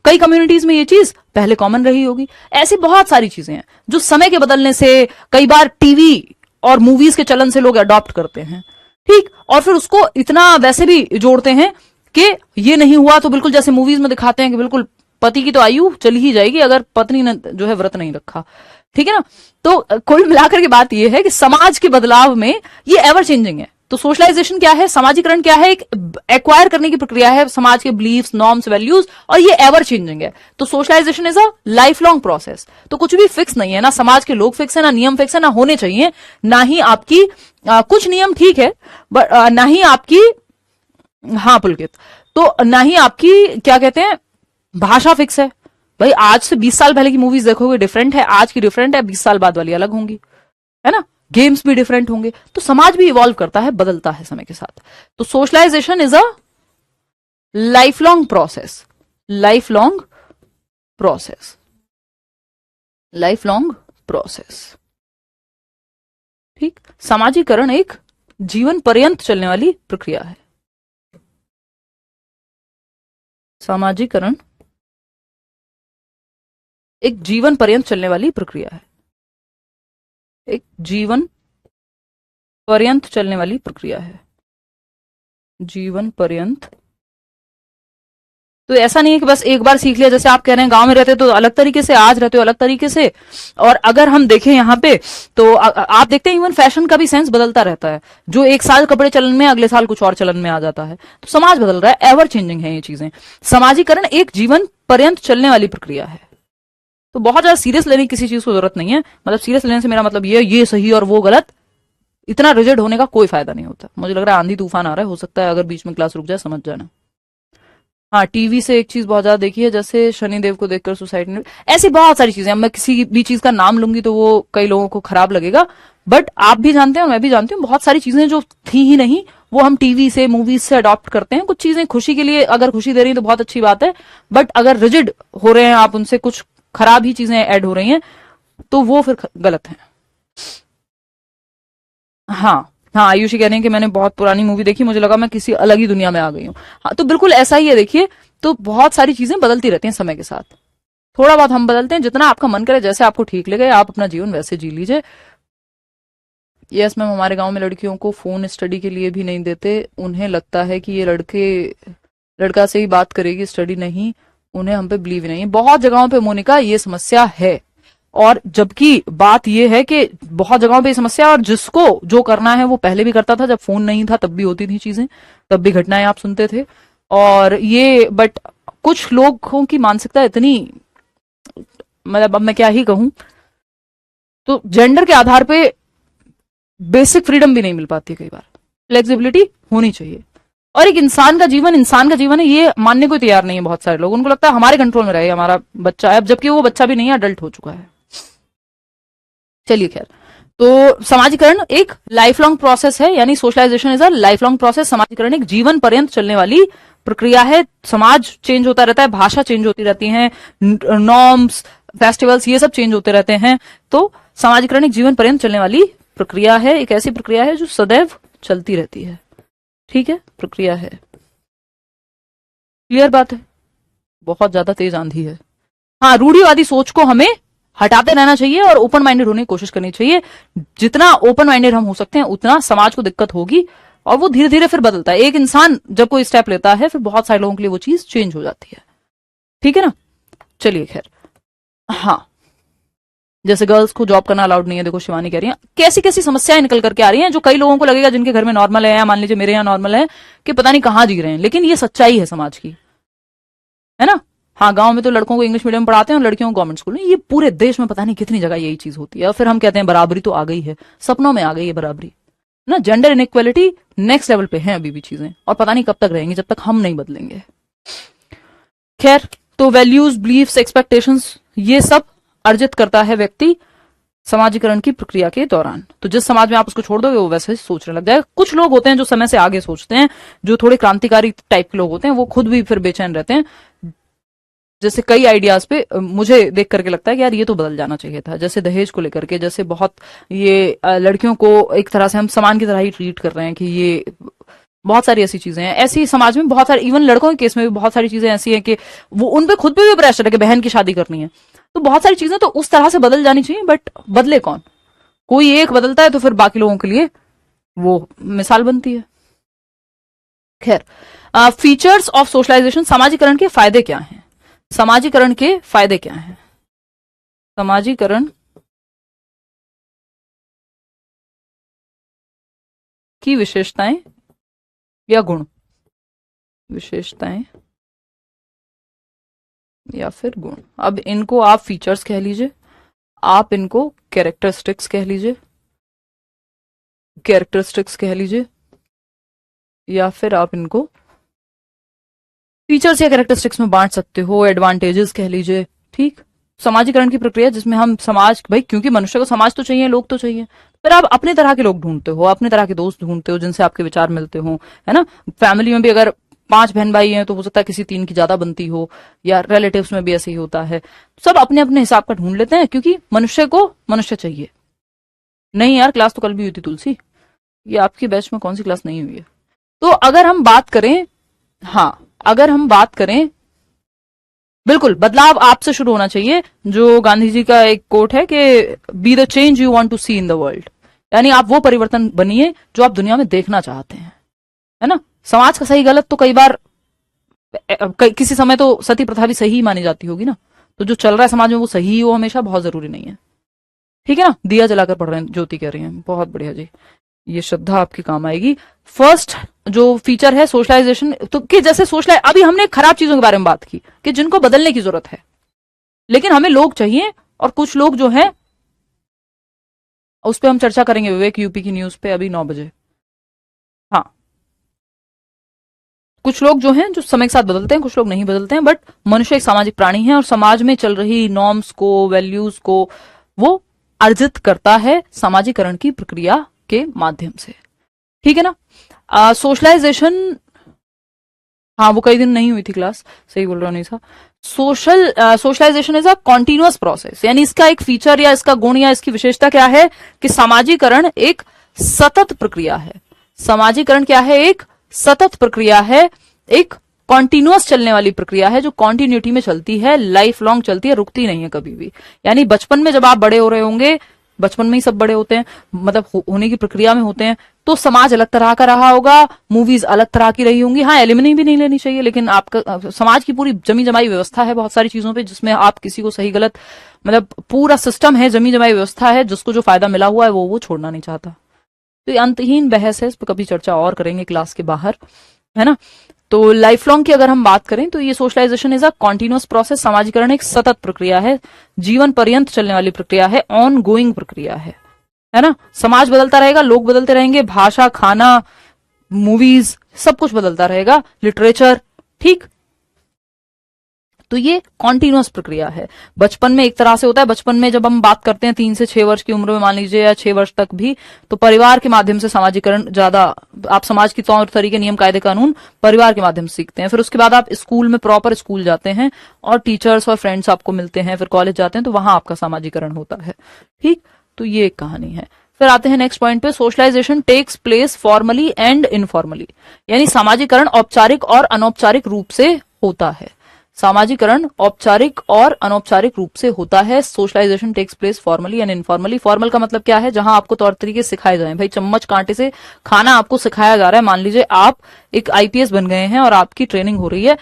कई कम्युनिटीज में ये चीज पहले कॉमन रही होगी। ऐसी बहुत सारी चीजें हैं जो समय के बदलने से, कई बार टीवी और मूवीज के चलन से लोग अडॉप्ट करते हैं, ठीक, और फिर उसको इतना वैसे भी जोड़ते हैं कि ये नहीं हुआ तो बिल्कुल जैसे मूवीज में दिखाते हैं कि बिल्कुल पति की तो आयु चली ही जाएगी अगर पत्नी ने जो है व्रत नहीं रखा, ठीक है ना। तो कुल मिलाकर की बात यह है कि समाज के बदलाव में ये एवर चेंजिंग है। तो सोशलाइजेशन क्या है, समाजीकरण क्या है, एक एक्वायर करने की प्रक्रिया है समाज के बिलीफ्स, नॉर्म्स, वैल्यूज, और ये एवर चेंजिंग है। तो socialization is a life long process. तो कुछ भी फिक्स नहीं है, ना समाज के लोग फिक्स है, ना नियम फिक्स है, ना होने चाहिए, ना ही आपकी कुछ नियम ठीक है, ना ही आपकी, हाँ पुलकित, तो ना ही आपकी क्या कहते हैं भाषा फिक्स है। भाई आज से 20 साल पहले की मूवीज देखोगे डिफरेंट है, आज की डिफरेंट है, 20 साल बाद वाली अलग होंगी, है ना। गेम्स भी डिफरेंट होंगे। तो समाज भी इवॉल्व करता है, बदलता है समय के साथ। तो socialization is a life long process, life long process, life long process, ठीक। सामाजिकरण एक जीवन पर्यंत चलने वाली प्रक्रिया है। सामाजिकरण एक जीवन पर्यंत चलने वाली प्रक्रिया है, एक जीवन पर्यंत चलने वाली प्रक्रिया है, जीवन पर्यंत। तो ऐसा नहीं है कि बस एक बार सीख लिया, जैसे आप कह रहे हैं गांव में रहते तो अलग तरीके से, आज रहते हो अलग तरीके से। और अगर हम देखें यहाँ पे तो आप देखते हैं इवन फैशन का भी सेंस बदलता रहता है। जो एक साल कपड़े चलन में, अगले साल कुछ और चलन में आ जाता है। तो समाज बदल रहा है, एवर चेंजिंग है ये चीजें। समाजीकरण एक जीवन पर्यंत चलने वाली प्रक्रिया है। तो बहुत ज्यादा सीरियस लेने की किसी चीज को जरूरत नहीं है। मतलब सीरियस लेने से मेरा मतलब ये सही और वो गलत, इतना रिजिड होने का कोई फायदा नहीं होता। मुझे लग रहा है आंधी तूफान आ रहा है, हो सकता है अगर बीच में क्लास रुक जाए समझ जाना। हाँ, टीवी से एक चीज बहुत ज्यादा देखी है, जैसे शनिदेव को देखकर सुसाइड ने, ऐसी बहुत सारी चीजें। मैं किसी भी चीज का नाम लूंगी तो वो कई लोगों को खराब लगेगा, बट आप भी जानते हैं और मैं भी जानती हूँ बहुत सारी चीजें जो थी ही नहीं, वो हम टीवी से, मूवीज से अडॉप्ट करते हैं। कुछ चीजें खुशी के लिए, अगर खुशी दे रही है तो बहुत अच्छी बात है, बट अगर रिजिड हो रहे हैं आप उनसे, कुछ खराब ही चीजें ऐड हो रही हैं, तो वो फिर गलत है। हाँ हाँ, आयुषी कह रही है कि मैंने बहुत पुरानी मूवी देखी, मुझे लगा मैं किसी अलग ही दुनिया में आ गई हूँ। हाँ, तो बिल्कुल ऐसा ही है। देखिए, तो बहुत सारी चीजें बदलती रहती हैं समय के साथ। थोड़ा बहुत हम बदलते हैं, जितना आपका मन करे, जैसे आपको ठीक लगे आप अपना जीवन वैसे जी लीजिए। यस मैम, हमारे गांव में लड़कियों को फोन स्टडी के लिए भी नहीं देते, उन्हें लगता है कि ये लड़का से ही बात करेगी, स्टडी नहीं, उन्हें हम पे बिलीव नहीं है। बहुत जगहों पे मोनिका ये समस्या है, और जबकि बात ये है कि बहुत जगहों पे ये समस्या, और जिसको जो करना है वो पहले भी करता था, जब फोन नहीं था तब भी होती थी चीजें, तब भी घटनाएं आप सुनते थे। और ये बट कुछ लोगों की मानसिकता इतनी, मतलब अब मैं क्या ही कहूं, तो जेंडर के आधार पे बेसिक फ्रीडम भी नहीं मिल पाती कई बार। फ्लेक्सिबिलिटी होनी चाहिए, और एक इंसान का जीवन है, ये मानने को तैयार नहीं है बहुत सारे लोग। उनको लगता है हमारे कंट्रोल में रहे, हमारा बच्चा है, अब जबकि वो बच्चा भी नहीं है, अडल्ट हो चुका है। चलिए खैर, तो समाजीकरण एक लाइफ लॉन्ग प्रोसेस है, यानी socialization is a life long process. समाजीकरण एक जीवन पर्यंत चलने वाली प्रक्रिया है। समाज चेंज होता रहता है, भाषा चेंज होती रहती है, नॉर्म्स, फेस्टिवल्स, ये सब चेंज होते रहते हैं। तो समाजीकरण एक जीवन पर्यंत चलने वाली प्रक्रिया है, एक ऐसी प्रक्रिया है जो सदैव चलती रहती है। ठीक है, प्रक्रिया है। क्लियर बात है? बहुत ज्यादा तेज आंधी है। हाँ, रूढ़िवादी सोच को हमें हटाते रहना चाहिए और ओपन माइंडेड होने की कोशिश करनी चाहिए। जितना ओपन माइंडेड हम हो सकते हैं उतना समाज को दिक्कत होगी, और वो धीरे धीरे फिर बदलता है। एक इंसान जब कोई स्टेप लेता है फिर बहुत सारे लोगों के लिए वो चीज चेंज हो जाती है। ठीक है ना? चलिए खैर, हाँ, जैसे गर्ल्स को जॉब करना अलाउड नहीं है, देखो शिवानी कह रही है, कैसी कैसी समस्याएं निकल करके आ रही हैं, जो कई लोगों को लगेगा जिनके घर में नॉर्मल है, या मान लीजिए मेरे यहाँ नॉर्मल है, कि पता नहीं कहाँ जी रहे हैं, लेकिन ये सच्चाई है समाज की, है ना? हाँ, गांव में तो लड़कों को इंग्लिश मीडियम पढ़ाते हैं और लड़कियों को गवर्नमेंट स्कूल में। ये पूरे देश में पता नहीं कितनी जगह यही चीज होती है, और फिर हम कहते हैं बराबरी तो आ गई है, सपनों में आ गई है बराबरी ना। जेंडर इनइक्वालिटी नेक्स्ट लेवल पे है अभी भी चीजें, और पता नहीं कब तक रहेंगी, जब तक हम नहीं बदलेंगे। खैर, तो वैल्यूज, बिलीफ्स, एक्सपेक्टेशंस, ये सब अर्जित करता है व्यक्ति समाजीकरण की प्रक्रिया के दौरान। तो जिस समाज में आप उसको छोड़ दोगे वो वैसे ही सोचने लग जाएगा। कुछ लोग होते हैं जो समय से आगे सोचते हैं, जो थोड़े क्रांतिकारी टाइप के लोग होते हैं, वो खुद भी फिर बेचैन रहते हैं। जैसे कई आइडियाज पे मुझे देख करके लगता है कि यार ये तो बदल जाना चाहिए था, जैसे दहेज को लेकर के, जैसे बहुत ये लड़कियों को एक तरह से हम सामान की तरह ही ट्रीट कर रहे हैं, कि ये बहुत सारी ऐसी चीजें हैं, ऐसी समाज में बहुत सारी, इवन लड़कों के केस में भी बहुत सारी चीजें ऐसी हैं कि वो उन पे खुद पे भी प्रेशर है कि बहन की शादी करनी है। तो बहुत सारी चीजें तो उस तरह से बदल जानी चाहिए, बट बदले कौन? कोई एक बदलता है तो फिर बाकी लोगों के लिए वो मिसाल बनती है। खैर, फीचर्स ऑफ सोशलाइजेशन, समाजीकरण के फायदे क्या हैं? समाजीकरण के फायदे क्या हैं? समाजीकरण की विशेषताएं या गुण, विशेषताएं या फिर गुण, अब इनको आप फीचर्स कह लीजिए, आप इनको कैरेक्टरिस्टिक्स कह लीजिए, या फिर आप इनको फीचर्स या कैरेक्टरिस्टिक्स में बांट सकते हो, एडवांटेजेस कह लीजिए। ठीक, समाजीकरण की प्रक्रिया जिसमें हम समाज, भाई क्योंकि मनुष्य को समाज तो चाहिए, लोग तो चाहिए, फिर आप अपने तरह के लोग ढूंढते हो, अपने तरह के दोस्त ढूंढते हो जिनसे आपके विचार मिलते हो, है ना? फैमिली में भी अगर 5 बहन भाई हैं तो हो सकता है किसी 3 की ज्यादा बनती हो, या रिलेटिव्स में भी ऐसे ही होता है। सब अपने अपने हिसाब का ढूंढ लेते हैं, क्योंकि मनुष्य को मनुष्य चाहिए। नहीं यार, क्लास तो कल भी हुई थी तुलसी, ये आपकी बैच में कौन सी क्लास नहीं हुई है? तो अगर हम बात करें, हाँ, अगर हम बात करें, बिल्कुल बदलाव आपसे शुरू होना चाहिए। जो गांधी जी का एक कोट है कि be the change you want to see in the world, यानी आप वो परिवर्तन बनिए जो आप दुनिया में देखना चाहते हैं, है ना? समाज का सही गलत तो कई बार, किसी समय तो सती प्रथा भी सही मानी जाती होगी ना, तो जो चल रहा है समाज में वो सही हो हमेशा, बहुत जरूरी नहीं है। ठीक है ना? दिया जलाकर पढ़ रहे हैं, ज्योति कह रही है, बहुत बढ़िया जी, ये श्रद्धा आपकी काम आएगी। फर्स्ट जो फीचर है सोशलाइजेशन, तो कि जैसे सोशलाइज, अभी हमने खराब चीजों के बारे में बात की कि जिनको बदलने की जरूरत है, लेकिन हमें लोग चाहिए, और कुछ लोग जो है उस पर हम चर्चा करेंगे विवेक यूपी की न्यूज पे अभी 9 बजे। हाँ, कुछ लोग जो हैं जो समय के साथ बदलते हैं, कुछ लोग नहीं बदलते हैं, बट मनुष्य एक सामाजिक प्राणी है और समाज में चल रही नॉर्म्स को, वैल्यूज को वो अर्जित करता है समाजीकरण की प्रक्रिया के माध्यम से। ठीक है ना? सोशलाइजेशन, हाँ वो कई दिन नहीं हुई थी क्लास, सही बोल रहा हूँ Nisha. Socialisation is a continuous process, यानी इसका एक फीचर या इसका गुण या इसकी विशेषता क्या है कि समाजीकरण एक सतत प्रक्रिया है। समाजीकरण क्या है? एक सतत प्रक्रिया है, एक कॉन्टिन्यूअस चलने वाली प्रक्रिया है, जो कॉन्टिन्यूटी में चलती है, लाइफ लॉन्ग चलती है, रुकती नहीं है कभी भी। यानी बचपन में जब आप बड़े हो रहे होंगे, बचपन में ही सब बड़े होते हैं, मतलब होने की प्रक्रिया में होते हैं, तो समाज अलग तरह का रहा होगा, मूवीज अलग तरह की रही होंगी। हाँ, एलिमनी भी नहीं लेनी चाहिए, लेकिन आपका समाज की पूरी जमी जमाई व्यवस्था है बहुत सारी चीजों पे, जिसमें आप किसी को सही गलत, मतलब पूरा सिस्टम है, जमी जमाई व्यवस्था है, जिसको जो फायदा मिला हुआ है वो छोड़ना नहीं चाहता। तो ये अंतहीन बहस है, इस पर कभी चर्चा और करेंगे क्लास के बाहर, है ना। तो लाइफ लॉन्ग की अगर हम बात करें तो ये socialization is a continuous process, समाजीकरण एक सतत प्रक्रिया है, जीवन पर्यंत चलने वाली प्रक्रिया है, ऑन गोइंग प्रक्रिया है ना। समाज बदलता रहेगा, लोग बदलते रहेंगे, भाषा, खाना, मूवीज, सब कुछ बदलता रहेगा, लिटरेचर, ठीक। तो ये कॉन्टिन्यूअस प्रक्रिया है। बचपन में एक तरह से होता है, बचपन में जब हम बात करते हैं 3 से 6 वर्ष की उम्र में मान लीजिए, या 6 वर्ष तक भी, तो परिवार के माध्यम से सामाजिकरण ज्यादा, आप समाज की तौर तरीके, नियम, कायदे, कानून परिवार के माध्यम से सीखते हैं। फिर उसके बाद आप स्कूल में, प्रॉपर स्कूल जाते हैं और टीचर्स और फ्रेंड्स आपको मिलते हैं, फिर कॉलेज जाते हैं, तो वहां आपका सामाजिकरण होता है, ठीक। तो ये एक कहानी है। फिर आते हैं नेक्स्ट पॉइंट पे, socialization takes place formally and informally, यानी सामाजिकरण औपचारिक और अनौपचारिक रूप से होता है। सामाजिकरण औपचारिक और अनौपचारिक रूप से होता है। Socialization takes place formally and informally. Formal का मतलब क्या है, जहां आपको तौर तरीके सिखाए जाए, भाई चम्मच कांटे से खाना आपको सिखाया जा रहा है। मान लीजिए आप एक आईपीएस बन गए हैं और आपकी ट्रेनिंग हो रही है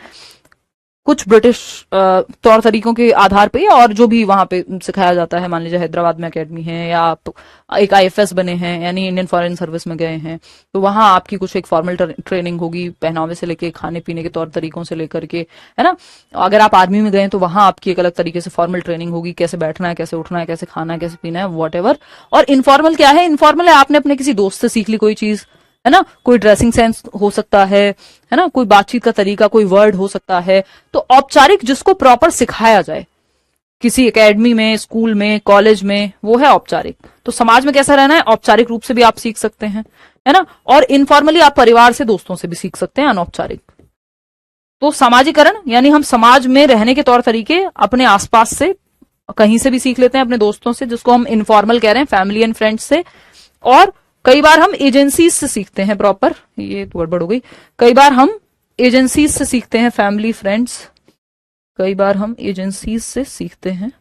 कुछ ब्रिटिश तौर तरीकों के आधार पे, और जो भी वहां पे सिखाया जाता है, मान लीजिए हैदराबाद में एकेडमी है, या आप एक आईएफएस बने हैं यानी इंडियन फॉरेन सर्विस में गए हैं, तो वहां आपकी कुछ एक फॉर्मल ट्रेनिंग होगी, पहनावे से लेके खाने पीने के तौर तरीकों से लेकर के, है ना। अगर आप आर्मी में गए तो वहां आपकी एक अलग तरीके से फॉर्मल ट्रेनिंग होगी, कैसे बैठना है, कैसे उठना है, कैसे खाना है, कैसे पीना है, वॉट एवर। और इनफॉर्मल क्या है, इनफॉर्मल है आपने अपने किसी दोस्त से सीख ली कोई चीज, है ना, कोई ड्रेसिंग सेंस हो सकता है ना, कोई बातचीत का तरीका, कोई वर्ड हो सकता है। तो औपचारिक जिसको प्रॉपर सिखाया जाए किसी एकेडमी में, स्कूल में, कॉलेज में, वो है औपचारिक। तो समाज में कैसा रहना है, औपचारिक रूप से भी आप सीख सकते हैं, है ना। और इनफॉर्मली आप परिवार से, दोस्तों से भी सीख सकते हैं, अनौपचारिक। तो सामाजिकरण यानी हम समाज में रहने के तौर तरीके अपने आसपास से कहीं से भी सीख लेते हैं, अपने दोस्तों से, जिसको हम इनफॉर्मल कह रहे हैं, फैमिली एंड फ्रेंड्स से। और कई बार हम एजेंसीज से सीखते हैं प्रॉपर, ये तो गड़बड़ हो गई, कई बार हम एजेंसीज से सीखते हैं, फैमिली, फ्रेंड्स, कई बार हम एजेंसीज से सीखते हैं।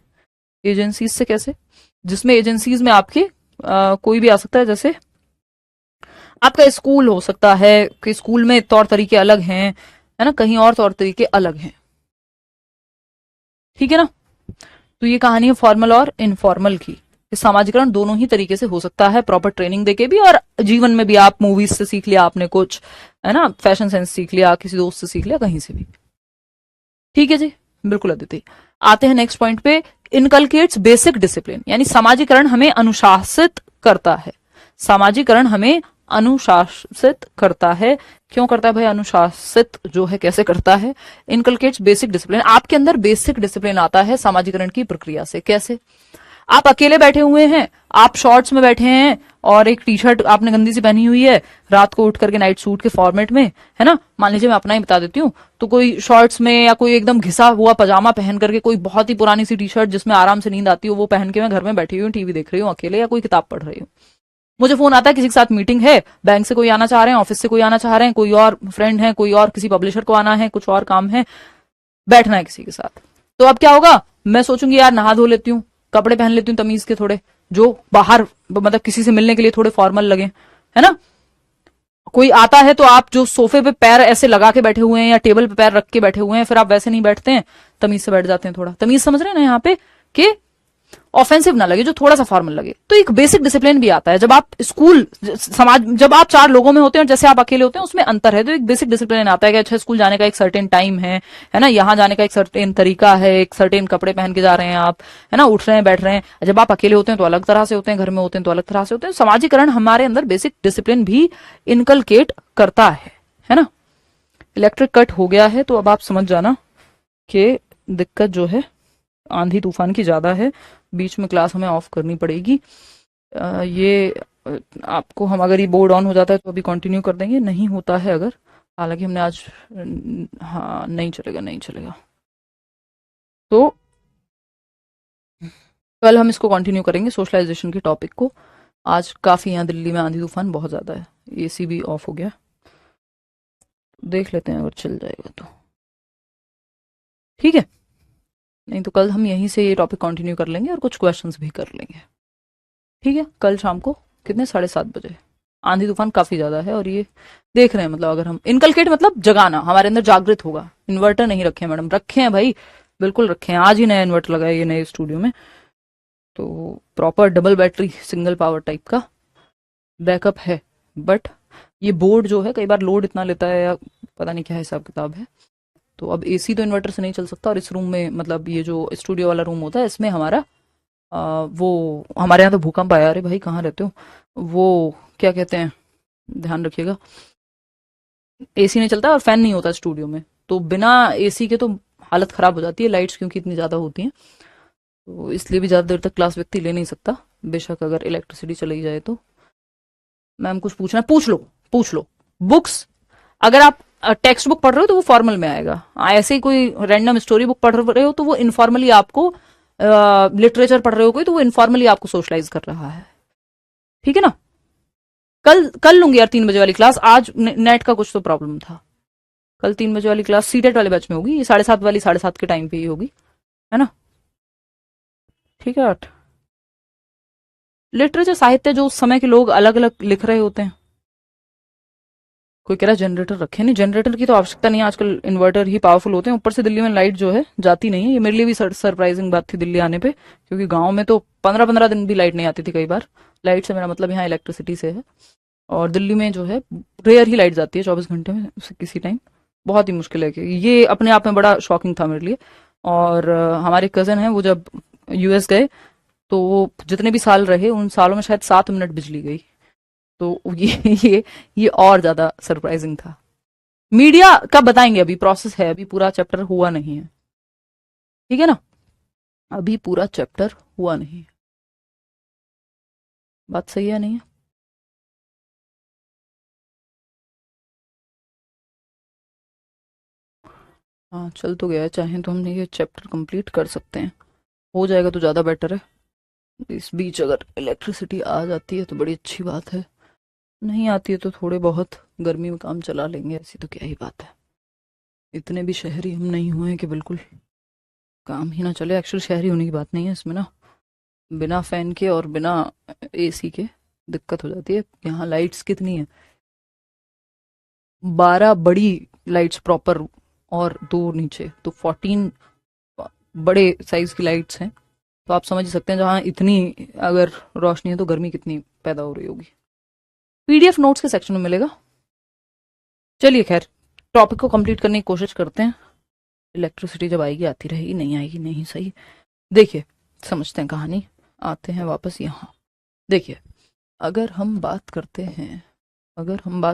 एजेंसीज से कैसे, जिसमें एजेंसीज में आपके कोई भी आ सकता है, जैसे आपका स्कूल हो सकता है कि स्कूल में तौर तरीके अलग हैं, है ना, कहीं और तौर तरीके अलग हैं, ठीक है ना। तो ये कहानी है फॉर्मल और इनफॉर्मल की। सामाजिकरण दोनों ही तरीके से हो सकता है, प्रॉपर ट्रेनिंग देके भी, और जीवन में भी आप मूवीज से सीख लिया आपने कुछ, है ना, फैशन सेंस सीख लिया, किसी दोस्त से सीख लिया, कहीं से भी, ठीक है जी, बिल्कुल अदिति। आते हैं नेक्स्ट पॉइंट पे, इनकलकेट्स बेसिक डिसिप्लिन, यानी सामाजिकरण हमें अनुशासित करता है। सामाजिकरण हमें अनुशासित करता है। क्यों करता है भाई अनुशासित, जो है कैसे करता है, इनकलकेट्स बेसिक डिसिप्लिन, आपके अंदर बेसिक डिसिप्लिन आता है सामाजिकरण की प्रक्रिया से। कैसे, आप अकेले बैठे हुए हैं, आप शॉर्ट्स में बैठे हैं और एक टी शर्ट आपने गंदी सी पहनी हुई है, रात को उठ करके नाइट सूट के फॉर्मेट में, है ना, मान लीजिए मैं अपना ही बता देती हूँ, तो कोई शॉर्ट्स में या कोई एकदम घिसा हुआ पजामा पहन करके, कोई बहुत ही पुरानी सी टी शर्ट जिसमें आराम से नींद आती हो, वो पहन के मैं घर में बैठी हुई हूँ, टीवी देख रही हूँ अकेले, या कोई किताब पढ़ रही हूँ। मुझे फोन आता है किसी के साथ मीटिंग है, बैंक से कोई आना चाह रहे हैं, ऑफिस से कोई आना चाह रहे हैं, कोई और फ्रेंड है, कोई और किसी पब्लिशर को आना है, कुछ और काम है, बैठना है किसी के साथ। तो अब क्या होगा, मैं सोचूंगी यार नहा धो लेती हूँ, कपड़े पहन लेती हूँ तमीज के थोड़े, जो बाहर मतलब किसी से मिलने के लिए थोड़े फॉर्मल लगे, है ना। कोई आता है तो आप जो सोफे पे पैर ऐसे लगा के बैठे हुए हैं या टेबल पे पैर रख के बैठे हुए हैं, फिर आप वैसे नहीं बैठते हैं, तमीज से बैठ जाते हैं, थोड़ा तमीज, समझ रहे हैं ना यहाँ पे, कि ऑफेंसिव ना लगे, जो थोड़ा सा फॉर्मल लगे। तो एक बेसिक डिसिप्लिन भी आता है जब आप स्कूल समाज, जब आप 4 लोगों में होते हैं और जैसे आप अकेले होते हैं, उसमें अंतर है। तो एक बेसिक डिसिप्लिन आता है कि अच्छा स्कूल जाने का एक सर्टेन टाइम है ना, यहाँ जाने का एक सर्टेन तरीका है, एक सर्टेन कपड़े पहन के जा रहे हैं आप, है ना, उठ रहे हैं, बैठ रहे हैं। जब आप अकेले होते हैं तो अलग तरह से होते हैं, घर में होते हैं तो अलग तरह से होते हैं। सामाजिकरण हमारे अंदर बेसिक डिसिप्लिन भी इनकलकेट करता है ना। इलेक्ट्रिक कट हो गया है, तो अब आप समझ जाना कि दिक्कत जो है आंधी तूफान की ज्यादा है, बीच में क्लास हमें ऑफ करनी पड़ेगी। ये आपको हम, अगर ये बोर्ड ऑन हो जाता है तो अभी कंटिन्यू कर देंगे, नहीं होता है अगर, हालांकि हमने आज, हाँ नहीं चलेगा, नहीं चलेगा, तो कल हम इसको कंटिन्यू करेंगे सोशलाइजेशन के टॉपिक को। आज काफी यहाँ दिल्ली में आंधी तूफान बहुत ज्यादा है, एसी भी ऑफ हो गया, देख लेते हैं, अगर चल जाएगा तो ठीक है, नहीं तो कल हम यहीं से ये टॉपिक कंटिन्यू कर लेंगे और कुछ क्वेश्चंस भी कर लेंगे। ठीक है, कल शाम को कितने, 7:30 बजे। आंधी तूफान काफी ज्यादा है और ये देख रहे हैं, मतलब अगर हम इनकलकेट मतलब जगाना, हमारे अंदर जागृत होगा। इन्वर्टर नहीं रखे हैं मैडम, रखे हैं भाई, बिल्कुल रखे हैं। आज ही नया इन्वर्टर लगाया ये नए स्टूडियो में, तो proper double battery single power type का बैकअप है। बट ये बोर्ड जो है कई बार लोड इतना लेता है या पता नहीं क्या हिसाब किताब है, तो अब एसी तो इन्वर्टर से नहीं चल सकता। और इस रूम में, मतलब ये जो स्टूडियो वाला रूम होता है, इसमें हमारा वो हमारे यहाँ तो भूकंप आया। अरे भाई कहाँ रहते हो, वो क्या कहते हैं, ध्यान रखिएगा, एसी नहीं चलता और फैन नहीं होता स्टूडियो में, तो बिना एसी के तो हालत खराब हो जाती है, लाइट्स क्योंकि इतनी ज्यादा होती हैं, तो इसलिए भी ज्यादा देर तक क्लास व्यक्ति ले नहीं सकता, बेशक अगर इलेक्ट्रिसिटी चली जाए तो। मैम कुछ पूछना है, पूछ लो, पूछ लो। बुक्स, अगर आप टेक्स्ट बुक पढ़ रहे हो तो वो फॉर्मल में आएगा, ऐसे ही कोई रैंडम स्टोरी बुक पढ़ रहे हो तो वो इनफॉर्मली आपको, लिटरेचर पढ़ रहे हो कोई तो वो इनफॉर्मली आपको सोशलाइज कर रहा है। ठीक है ना, कल कल लूंगी यार 3 बजे वाली क्लास। आज नेट का कुछ तो प्रॉब्लम था। कल 3 बजे वाली क्लास सीटेट वाले बैच में होगी, ये 7:30 वाली 7:30 के टाइम पे ही होगी, है ना। ठीक है, 8 लिटरेचर साहित्य जो उस समय के लोग अलग अलग लिख रहे होते हैं। कोई कह रहा है जनरेटर रखे, नहीं जनरेटर की तो आवश्यकता नहीं है, आजकल इन्वर्टर ही पावरफुल होते हैं। ऊपर से दिल्ली में लाइट जो है जाती नहीं है, ये मेरे लिए भी सरप्राइजिंग बात थी दिल्ली आने पे, क्योंकि गांव में तो 15-15 दिन भी लाइट नहीं आती थी कई बार। लाइट से मेरा मतलब यहाँ इलेक्ट्रिसिटी से है, और दिल्ली में जो है रेयर ही लाइट जाती है 24 घंटे में से किसी टाइम, बहुत ही मुश्किल है। कि ये अपने आप में बड़ा शॉकिंग था मेरे लिए। और हमारे कजन हैं, वो जब यूएस गए तो वो जितने भी साल रहे उन सालों में शायद 7 मिनट बिजली गई, तो ये और ज्यादा सरप्राइजिंग था। मीडिया का बताएंगे, अभी प्रोसेस है, अभी पूरा चैप्टर हुआ नहीं है, ठीक है ना, अभी पूरा चैप्टर हुआ नहीं है। बात सही है नहीं है? हाँ चल तो गया है, चाहे तो हम ये चैप्टर कंप्लीट कर सकते हैं, हो जाएगा तो ज़्यादा बेटर है। इस बीच अगर इलेक्ट्रिसिटी आ जाती है तो बड़ी अच्छी बात है, नहीं आती है तो थोड़े बहुत गर्मी में काम चला लेंगे, ऐसी तो क्या ही बात है। इतने भी शहरी हम नहीं हुए हैं कि बिल्कुल काम ही ना चले। एक्चुअल शहरी होने की बात नहीं है इसमें ना, बिना फैन के और बिना एसी के दिक्कत हो जाती है। यहाँ लाइट्स कितनी है, 12 बड़ी लाइट्स प्रॉपर और 2 नीचे, तो 14 बड़े साइज की लाइट्स हैं। तो आप समझ सकते हैं जहाँ इतनी अगर रोशनी है तो गर्मी कितनी पैदा हो रही होगी। पीडीएफ नोट्स के सेक्शन में मिलेगा। चलिए खैर, टॉपिक को कंप्लीट करने की कोशिश करते हैं। इलेक्ट्रिसिटी जब आएगी आती रहेगी, नहीं आएगी नहीं, सही। देखिए समझते हैं कहानी, आते हैं वापस यहाँ। देखिए अगर हम बात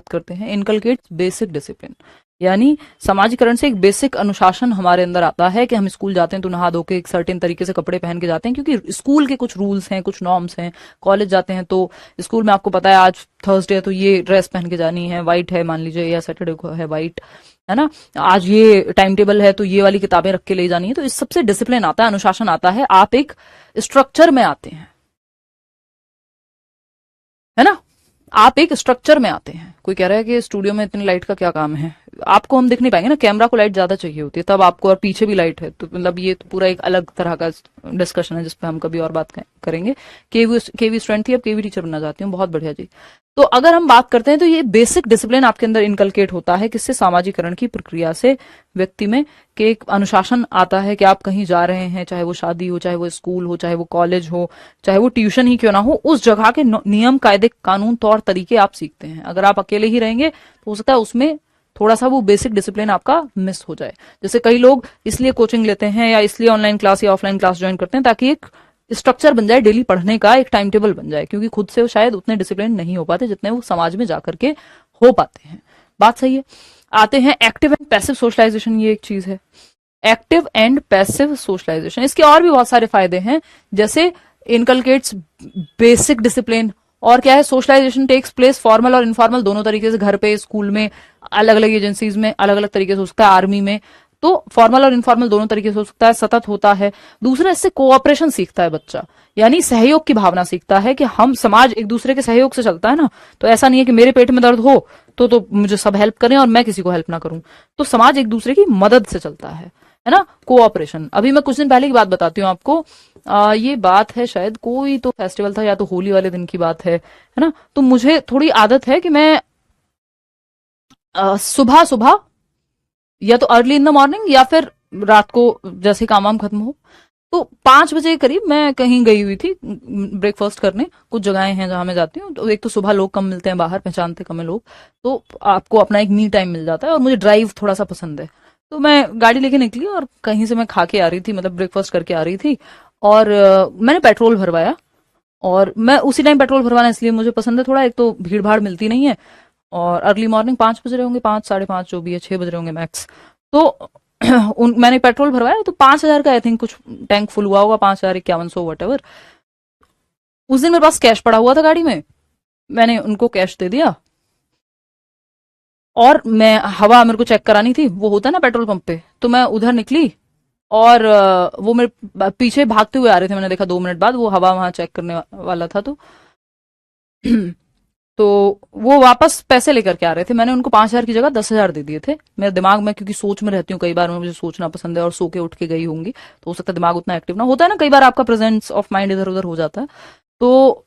करते हैं इनकलकेट्स बेसिक डिसिप्लिन, यानी समाजीकरण से एक बेसिक अनुशासन हमारे अंदर आता है कि हम स्कूल जाते हैं तो नहा धो के एक सर्टेन तरीके से कपड़े पहन के जाते हैं, क्योंकि स्कूल के कुछ रूल्स हैं, कुछ नॉर्म्स हैं। कॉलेज जाते हैं तो स्कूल में आपको पता है आज थर्सडे है तो ये ड्रेस पहन के जानी है, व्हाइट है मान लीजिए, या सैटरडे को है व्हाइट, है ना। आज ये टाइम टेबल है तो ये वाली किताबें रख के ले जानी है, तो इस सबसे डिसिप्लिन आता है, अनुशासन आता है, आप एक स्ट्रक्चर में आते हैं, है ना, आप एक स्ट्रक्चर में आते हैं। कोई कह रहा है कि स्टूडियो में इतनी लाइट का क्या काम है, आपको हम दिख नहीं पाएंगे ना, कैमरा को लाइट ज्यादा चाहिए होती है तब आपको, और पीछे भी लाइट है, तो मतलब ये तो पूरा एक अलग तरह का डिस्कशन है जिसपे हम कभी और बात करेंगे। केवी स्टूडेंट थी, अब केवी टीचर बनना चाहती हूँ, बहुत बढ़िया जी। तो अगर हम बात करते हैं तो ये बेसिक डिसिप्लिन आपके अंदर इनकलकेट होता है, किससे, सामाजिकरण की प्रक्रिया से व्यक्ति में, कि एक अनुशासन आता है कि आप कहीं जा रहे हैं, चाहे वो शादी हो, चाहे वो स्कूल हो, चाहे वो कॉलेज हो, चाहे वो ट्यूशन ही क्यों ना हो, उस जगह के नियम कायदे कानून तौर तरीके आप सीखते हैं। अगर आप अकेले ही रहेंगे तो हो सकता है उसमें थोड़ा सा वो बेसिक डिसिप्लिन आपका मिस हो जाए। जैसे कई लोग इसलिए कोचिंग लेते हैं या इसलिए ऑनलाइन क्लास या ऑफलाइन क्लास ज्वाइन करते हैं ताकि एक स्ट्रक्चर बन जाए, डेली पढ़ने का एक टाइम टेबल बन जाए, क्योंकि खुद से वो शायद उतने डिसिप्लिन नहीं हो पाते जितने वो समाज में जाकर के हो पाते हैं। बात सही है। आते हैं एक्टिव एंड पैसिव सोशलाइजेशन, ये एक चीज है, एक्टिव एंड पैसिव सोशलाइजेशन। इसके और भी बहुत सारे फायदे हैं, जैसे इनकलकेट्स बेसिक डिसिप्लिन, और क्या है, सोशलाइजेशन टेक्स प्लेस फॉर्मल और इनफॉर्मल दोनों तरीके से, घर पे, स्कूल में, अलग अलग एजेंसीज में अलग अलग तरीके से हो सकता है, आर्मी में, तो फॉर्मल और इनफॉर्मल दोनों तरीके से हो सकता है, सतत होता है। दूसरा, इससे कोऑपरेशन सीखता है बच्चा, यानी सहयोग की भावना सीखता है कि हम समाज एक दूसरे के सहयोग से चलता है ना, तो ऐसा नहीं है कि मेरे पेट में दर्द हो तो मुझे सब हेल्प करें और मैं किसी को हेल्प ना करूं। तो समाज एक दूसरे की मदद से चलता है ना, कोऑपरेशन। अभी मैं कुछ दिन पहले की बात बताती हूँ आपको। ये बात है शायद कोई तो फेस्टिवल था या तो होली वाले दिन की बात है ना। तो मुझे थोड़ी आदत है कि मैं सुबह सुबह या तो अर्ली इन द मॉर्निंग या फिर रात को जैसे काम वाम खत्म हो, तो 5 बजे के करीब मैं कहीं गई हुई थी ब्रेकफास्ट करने। कुछ जगहें हैं जहां मैं जाती हूँ, तो एक तो सुबह लोग कम मिलते हैं बाहर, पहचानते कम है लोग, तो आपको अपना एक मी टाइम मिल जाता है। और मुझे ड्राइव थोड़ा सा पसंद है, तो मैं गाड़ी लेके निकली और कहीं से मैं खा के आ रही थी, मतलब ब्रेकफास्ट करके आ रही थी। और मैंने पेट्रोल भरवाया, और मैं उसी टाइम पेट्रोल भरवाना इसलिए मुझे पसंद है थोड़ा, एक तो भीड़ भाड़ मिलती नहीं है, और अर्ली मॉर्निंग 5 बज रहे होंगे, 5 साढ़े 5 जो भी है, 6 बज रहे होंगे मैक्स। तो मैंने पेट्रोल भरवाया, तो 5,000 का आई थिंक कुछ टैंक फुल हुआ होगा, 5,051 वट एवर। उस दिन मेरे पास कैश पड़ा हुआ था गाड़ी में, मैंने उनको कैश दे दिया, और मैं हवा मेरे को चेक करानी थी, वो होता है ना पेट्रोल पंप पे, तो मैं उधर निकली, और वो मेरे पीछे भागते हुए आ रहे थे। मैंने देखा 2 मिनट बाद वो हवा वहां चेक करने वाला था, तो वो वापस पैसे लेकर के आ रहे थे। मैंने उनको 5,000 की जगह 10,000 दे दिए थे। मेरे दिमाग में, क्योंकि सोच में रहती हूँ कई बार, मुझे सोचना पसंद है, और सो के उठ के गई होंगी, तो हो सकता है दिमाग उतना एक्टिव ना होता है ना, कई बार आपका प्रेजेंस ऑफ माइंड इधर उधर हो जाता है। तो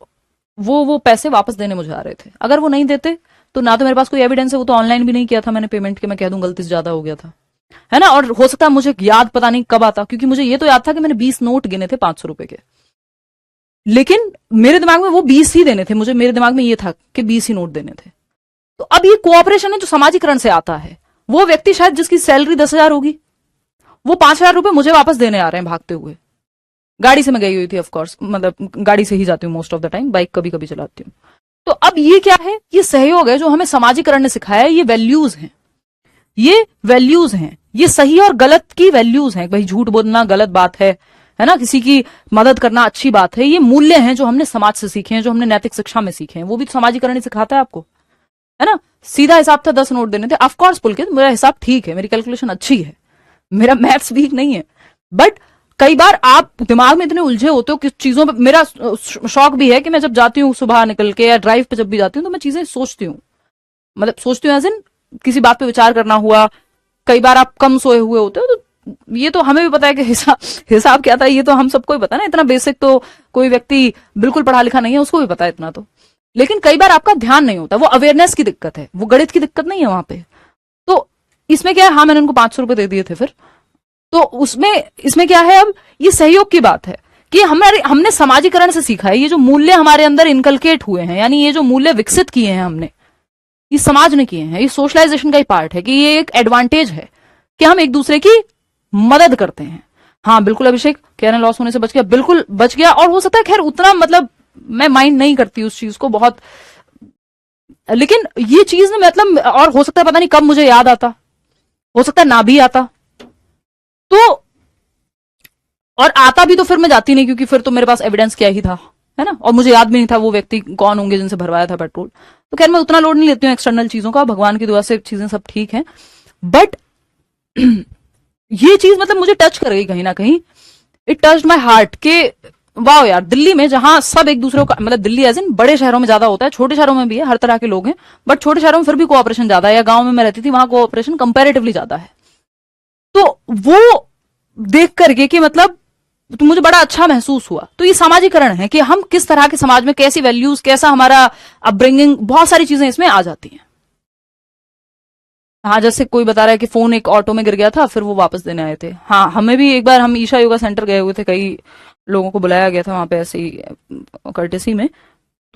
वो पैसे वापस देने मुझे आ रहे थे। अगर वो नहीं देते तो ना तो मेरे पास कोई एविडेंस है, वो तो ऑनलाइन भी नहीं किया था मैंने पेमेंट के, मैं कह दूं गलती से ज्यादा हो गया था, है ना। और हो सकता है मुझे याद पता नहीं कब आता, क्योंकि मुझे ये तो याद था कि मैंने 20 नोट गिने थे 500 रुपए के, लेकिन मेरे दिमाग में वो 20 ही देने थे, मुझे मेरे दिमाग में ये था कि 20 ही नोट देने थे। तो अब ये कोऑपरेशन है जो समाजीकरण से आता है। वो व्यक्ति शायद जिसकी सैलरी 10,000 होगी, वो 5,000 रुपए मुझे वापस देने आ रहे हैं भागते हुए। गाड़ी से मैं गई हुई थी, ऑफकोर्स, मतलब गाड़ी से ही जाती हूँ most of the time, bike कभी कभी चलाती हूँ। तो अब ये क्या है, ये सहयोग है जो हमें समाजीकरण ने सिखाया है। ये वैल्यूज हैं, ये वैल्यूज हैं, ये सही और गलत की वैल्यूज हैं। भाई झूठ बोलना गलत बात है ना, किसी की मदद करना अच्छी बात है। ये मूल्य हैं जो हमने समाज से सीखे हैं, जो हमने नैतिक शिक्षा में सीखे हैं, वो भी तो समाजीकरण ही सिखाता है आपको, है ना। सीधा हिसाब था 10 नोट देने थे, ऑफकोर्स पुलकित मेरा हिसाब ठीक है, मेरी कैलकुलेशन अच्छी है, मेरा मैथ्स वीक नहीं है, बट कई बार आप दिमाग में इतने उलझे होते हो कि चीजों पे, मेरा शौक भी है कि मैं जब जाती हूँ सुबह निकल के, या ड्राइव पे जब भी जाती हूँ, तो मैं चीजें सोचती हूँ, मतलब सोचती हूँ एज इन किसी बात पे विचार करना हुआ। कई बार आप कम सोए हुए होते हो, तो ये तो हमें भी पता है कि हिसाब क्या था, ये तो हम सबको ही पता है ना, इतना बेसिक तो कोई व्यक्ति बिल्कुल पढ़ा लिखा नहीं है उसको भी पता है इतना तो। लेकिन कई बार आपका ध्यान नहीं होता, वो अवेयरनेस की दिक्कत है, वो गणित की दिक्कत नहीं है वहां पे। तो इसमें क्या है, हाँ मैंने उनको 500 रुपए दे दिए थे फिर, तो इसमें क्या है, अब ये सहयोग की बात है कि हमने समाजीकरण से सीखा है। ये जो मूल्य हमारे अंदर इनकलकेट हुए हैं, यानी ये जो मूल्य विकसित किए हैं हमने, ये समाज ने किए हैं, ये सोशलाइजेशन का ही पार्ट है कि ये एक एडवांटेज है कि हम एक दूसरे की मदद करते हैं। हाँ बिल्कुल अभिषेक, कहना लॉस होने से बच गया, बिल्कुल बच गया। और हो सकता है खैर उतना, मतलब मैं माइंड नहीं करती उस चीज को बहुत, लेकिन ये चीज ना, मतलब, और हो सकता है पता नहीं कब मुझे याद आता, हो सकता है ना भी आता, तो और आता भी तो फिर मैं जाती नहीं, क्योंकि फिर तो मेरे पास एविडेंस क्या ही था, है ना। और मुझे याद भी नहीं था वो व्यक्ति कौन होंगे जिनसे भरवाया था पेट्रोल। तो खैर मैं उतना लोड नहीं लेती हूँ एक्सटर्नल चीजों का, भगवान की दुआ से चीजें सब ठीक है। बट ये चीज मतलब मुझे टच कर गई कहीं ना कहीं, इट टच माई हार्ट के वाह यार, दिल्ली में जहां सब एक दूसरे को, मतलब दिल्ली एज इन बड़े शहरों में ज्यादा होता है, छोटे शहरों में भी है, हर तरह के लोग हैं, बट छोटे शहरों में फिर भी कोऑपरेशन ज्यादा है, या गांव में मैं रहती थी वहां कोऑपरेशन कंपैरेटिवली ज्यादा है। तो वो देख करके कि मतलब तो मुझे बड़ा अच्छा महसूस हुआ। तो ये सामाजिकरण है कि हम किस तरह के समाज में, कैसी वैल्यूज, कैसा हमारा अपब्रिंगिंग, बहुत सारी चीजें इसमें आ जाती हैं। हाँ जैसे कोई बता रहा है कि फोन एक ऑटो में गिर गया था, फिर वो वापस देने आए थे। हाँ हमें भी एक बार, हम ईशा योगा सेंटर गए हुए थे, कई लोगों को बुलाया गया था वहां पे ऐसे ही कर्टेसी में,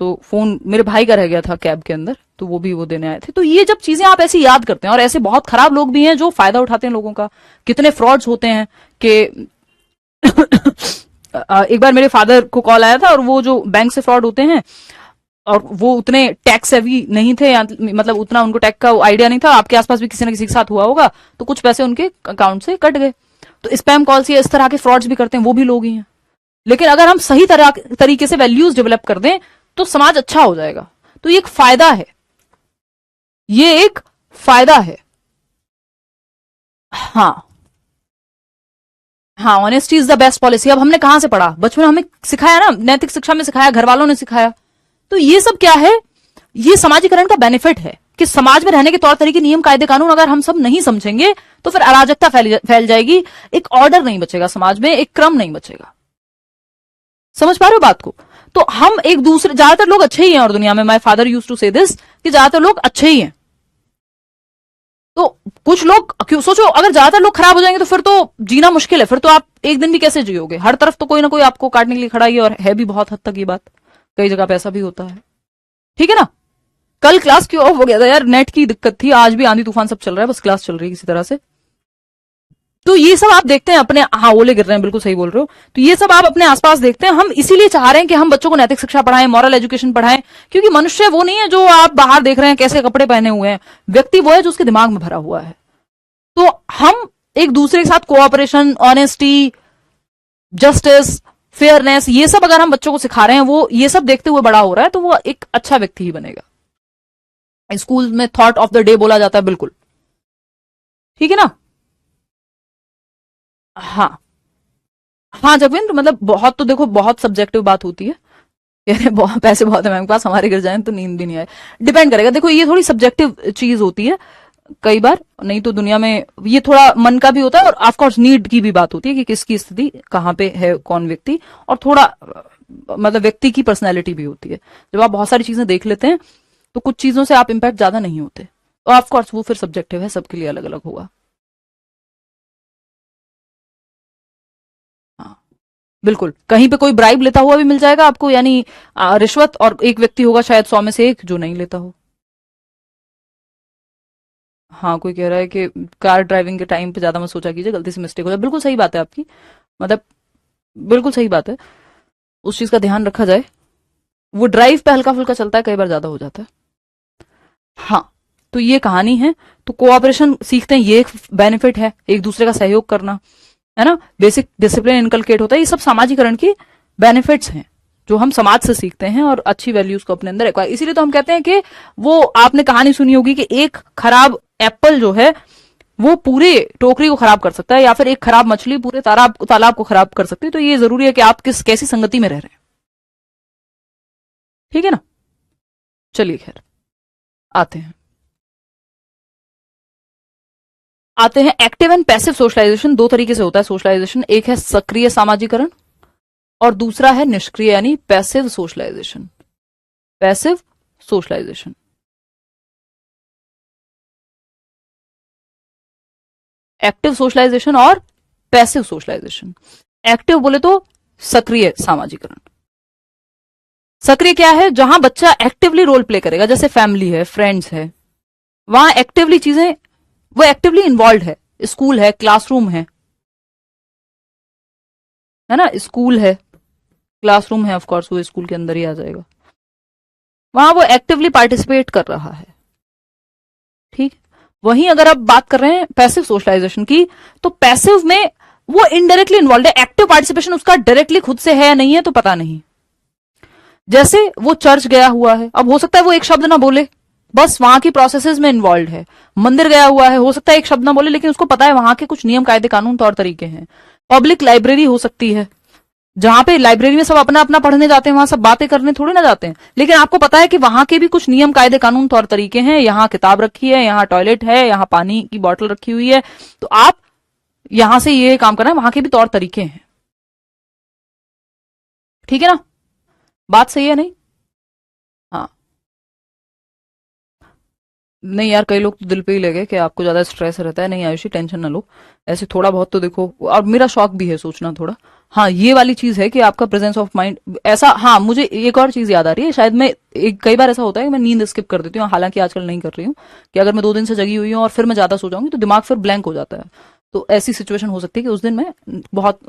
तो फोन मेरे भाई का रह गया था कैब के अंदर, तो वो भी वो देने आए थे। तो ये जब चीजें आप ऐसी याद करते हैं, और ऐसे बहुत खराब लोग भी हैं जो फायदा उठाते हैं लोगों का, कितने फ्रॉड्स होते हैं कि एक बार मेरे फादर को कॉल आया था, और वो जो बैंक से फ्रॉड होते हैं, और वो उतने टैक्स सेवी नहीं थे, या मतलब उतना उनको टैक्स का आइडिया नहीं था, आपके आसपास भी किसी न किसी के साथ हुआ होगा, तो कुछ पैसे उनके अकाउंट से कट गए। तो स्पैम कॉल्स या इस तरह के फ्रॉड्स भी करते हैं, वो भी लोग ही हैं। लेकिन अगर हम सही तरीके से वैल्यूज डेवलप कर दें तो समाज अच्छा हो जाएगा। तो ये एक फायदा है, ये एक फायदा है। हाँ हाँ, honesty is the best policy. अब हमने कहां से पढ़ा, बचपन में हमें सिखाया ना, नैतिक शिक्षा में सिखाया, घर वालों ने सिखाया। तो ये सब क्या है, ये समाजीकरण का बेनिफिट है कि समाज में रहने के तौर तरीके, नियम, कायदे, कानून अगर हम सब नहीं समझेंगे तो फिर अराजकता फैल जाएगी, एक ऑर्डर नहीं बचेगा समाज में, एक क्रम नहीं बचेगा। समझ पा रहे हो बात को? तो हम एक दूसरे, ज्यादातर लोग अच्छे ही हैं और दुनिया में, माय फादर यूज्ड टू से दिस, कि ज्यादातर लोग अच्छे ही हैं। तो कुछ लोग, क्यों सोचो, अगर ज्यादातर लोग खराब हो जाएंगे तो फिर तो जीना मुश्किल है, फिर तो आप एक दिन भी कैसे जियोगे? हर तरफ तो कोई ना कोई आपको काटने के लिए खड़ा ही है, और है भी बहुत हद तक ये बात, कई जगह पे ऐसा भी होता है। ठीक है ना? कल क्लास क्यों ऑफ हो गया था यार? नेट की दिक्कत थी, आज भी आंधी तूफान सब चल रहा है, बस क्लास चल रही है किसी तरह से। तो ये सब आप देखते हैं अपने, हाँ ओले गिर रहे हैं, बिल्कुल सही बोल रहे हो। तो ये सब आप अपने आसपास देखते हैं। हम इसीलिए चाह रहे हैं कि हम बच्चों को नैतिक शिक्षा पढ़ाएं, मॉरल एजुकेशन पढ़ाएं, क्योंकि मनुष्य वो नहीं है जो आप बाहर देख रहे हैं कैसे कपड़े पहने हुए हैं, व्यक्ति वो है जो उसके दिमाग में भरा हुआ है। तो हम एक दूसरे के साथ कोऑपरेशन, ऑनेस्टी, जस्टिस, फेयरनेस, ये सब अगर हम बच्चों को सिखा रहे हैं, वो ये सब देखते हुए बड़ा हो रहा है, तो वो एक अच्छा व्यक्ति ही बनेगा। स्कूल में थॉट ऑफ द डे बोला जाता है, बिल्कुल ठीक है ना? हाँ हाँ जगविंद्र, मतलब बहुत, तो देखो बहुत सब्जेक्टिव बात होती है। पैसे बहुत है मैम के पास, हमारे गिर जाए तो नींद भी नहीं आए, डिपेंड करेगा। देखो ये थोड़ी सब्जेक्टिव चीज होती है कई बार, नहीं तो दुनिया में ये थोड़ा मन का भी होता है, और ऑफकोर्स नीड की भी बात होती है कि किसकी स्थिति कहाँ पे है, कौन व्यक्ति, और थोड़ा मतलब व्यक्ति की पर्सनैलिटी भी होती है। जब आप बहुत सारी चीजें देख लेते हैं तो कुछ चीजों से आप इम्पैक्ट ज्यादा नहीं होते, तो ऑफकोर्स वो फिर सब्जेक्टिव है, सबके लिए अलग अलग होगा। हाँ बिल्कुल, कहीं पे कोई ब्राइब लेता हुआ भी मिल जाएगा आपको, यानी रिश्वत, और एक व्यक्ति होगा शायद 100 में से एक जो नहीं लेता हो। हाँ कोई कह रहा है कि कार ड्राइविंग के टाइम पे ज्यादा मत सोचा कीजिए, गलती से मिस्टेक हो जाए। बिल्कुल सही बात है आपकी, मतलब बिल्कुल सही बात है, उस चीज का ध्यान रखा जाए। वो ड्राइव पे हल्का फुल्का चलता है, कई बार ज्यादा हो जाता है। हाँ तो ये कहानी है। तो कोऑपरेशन सीखते हैं, ये एक बेनिफिट है, एक दूसरे का सहयोग करना, है ना, बेसिक डिसिप्लिन इनकलकेट होता है, ये सब सामाजिकरण की बेनिफिट्स हैं जो हम समाज से सीखते हैं, और अच्छी वैल्यूज को अपने अंदर एक्वायर। इसीलिए तो हम कहते हैं कि वो आपने कहानी सुनी होगी कि एक खराब एप्पल जो है वो पूरे टोकरी को खराब कर सकता है, या फिर एक खराब मछली पूरे तालाब को खराब कर सकती है। तो ये जरूरी है कि आप कैसी संगति में रह रहे हैं। ठीक है ना? चलिए खैर, आते हैं एक्टिव एंड पैसिव सोशलाइजेशन। दो तरीके से होता है सोशलाइजेशन, एक है सक्रिय सामाजिकरण और दूसरा है निष्क्रिय यानी passive socialization. Passive socialization, active socialization और पैसिव सोशलाइजेशन। एक्टिव बोले तो सक्रिय सामाजिकरण। सक्रिय क्या है? जहां बच्चा एक्टिवली रोल प्ले करेगा, जैसे फैमिली है, फ्रेंड्स है, वहां एक्टिवली चीजें, वो एक्टिवली इन्वॉल्व है। स्कूल है, क्लासरूम है ना, स्कूल है, क्लासरूम है, ऑफकोर्स वो स्कूल के अंदर ही आ जाएगा, वहां वो एक्टिवली पार्टिसिपेट कर रहा है। ठीक, वहीं अगर आप बात कर रहे हैं पैसिव सोशलाइजेशन की, तो पैसिव में वो इनडायरेक्टली इन्वॉल्व है। एक्टिव पार्टिसिपेशन उसका डायरेक्टली खुद से है या नहीं है तो पता नहीं। जैसे वो चर्च गया हुआ है, अब हो सकता है वो एक शब्द ना बोले, बस वहां की प्रोसेसेस में इन्वॉल्व है। मंदिर गया हुआ है, हो सकता है एक शब्द ना बोले, लेकिन उसको पता है वहां के कुछ नियम, कायदे, कानून, तौर तरीके हैं। पब्लिक लाइब्रेरी हो सकती है, जहां पे लाइब्रेरी में सब अपना अपना पढ़ने जाते हैं, वहां सब बातें करने थोड़ी ना जाते हैं, लेकिन आपको पता है कि वहां के भी कुछ नियम, कायदे, कानून, तौर तरीके हैं। यहाँ किताब रखी है, यहाँ टॉयलेट है, यहाँ पानी की बोतल रखी हुई है, तो आप यहां से ये काम करना है, वहां के भी तौर तरीके हैं। ठीक है ना? बात सही है नहीं? हाँ नहीं यार, कई लोग तो दिल पे ही लगे कि आपको ज्यादा स्ट्रेस रहता है। नहीं आयुषी, टेंशन ना लो, ऐसे थोड़ा बहुत तो देखो, और मेरा शौक भी है सोचना थोड़ा। हाँ ये वाली चीज है कि आपका प्रेजेंस ऑफ माइंड ऐसा। हाँ मुझे एक और चीज याद आ रही है, शायद मैं कई बार ऐसा होता है कि मैं नींद स्किप कर देती हूँ, हालांकि आजकल नहीं कर रही हूँ, कि अगर मैं 2 दिन से जगी हुई हूँ और फिर मैं ज्यादा सो जाऊंगी तो दिमाग फिर ब्लैंक हो जाता है। तो ऐसी सिचुएशन हो सकती है कि उस दिन मैं बहुत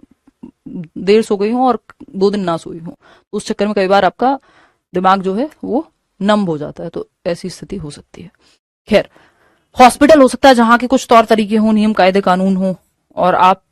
देर सो गई हूँ और 2 दिन ना सोई हूँ, तो उस चक्कर में कई बार आपका दिमाग जो है वो नम हो जाता है, तो ऐसी स्थिति हो सकती है। खैर, हॉस्पिटल हो सकता है जहां के कुछ तौर तरीके हों, नियम, कायदे, कानून हो, और आप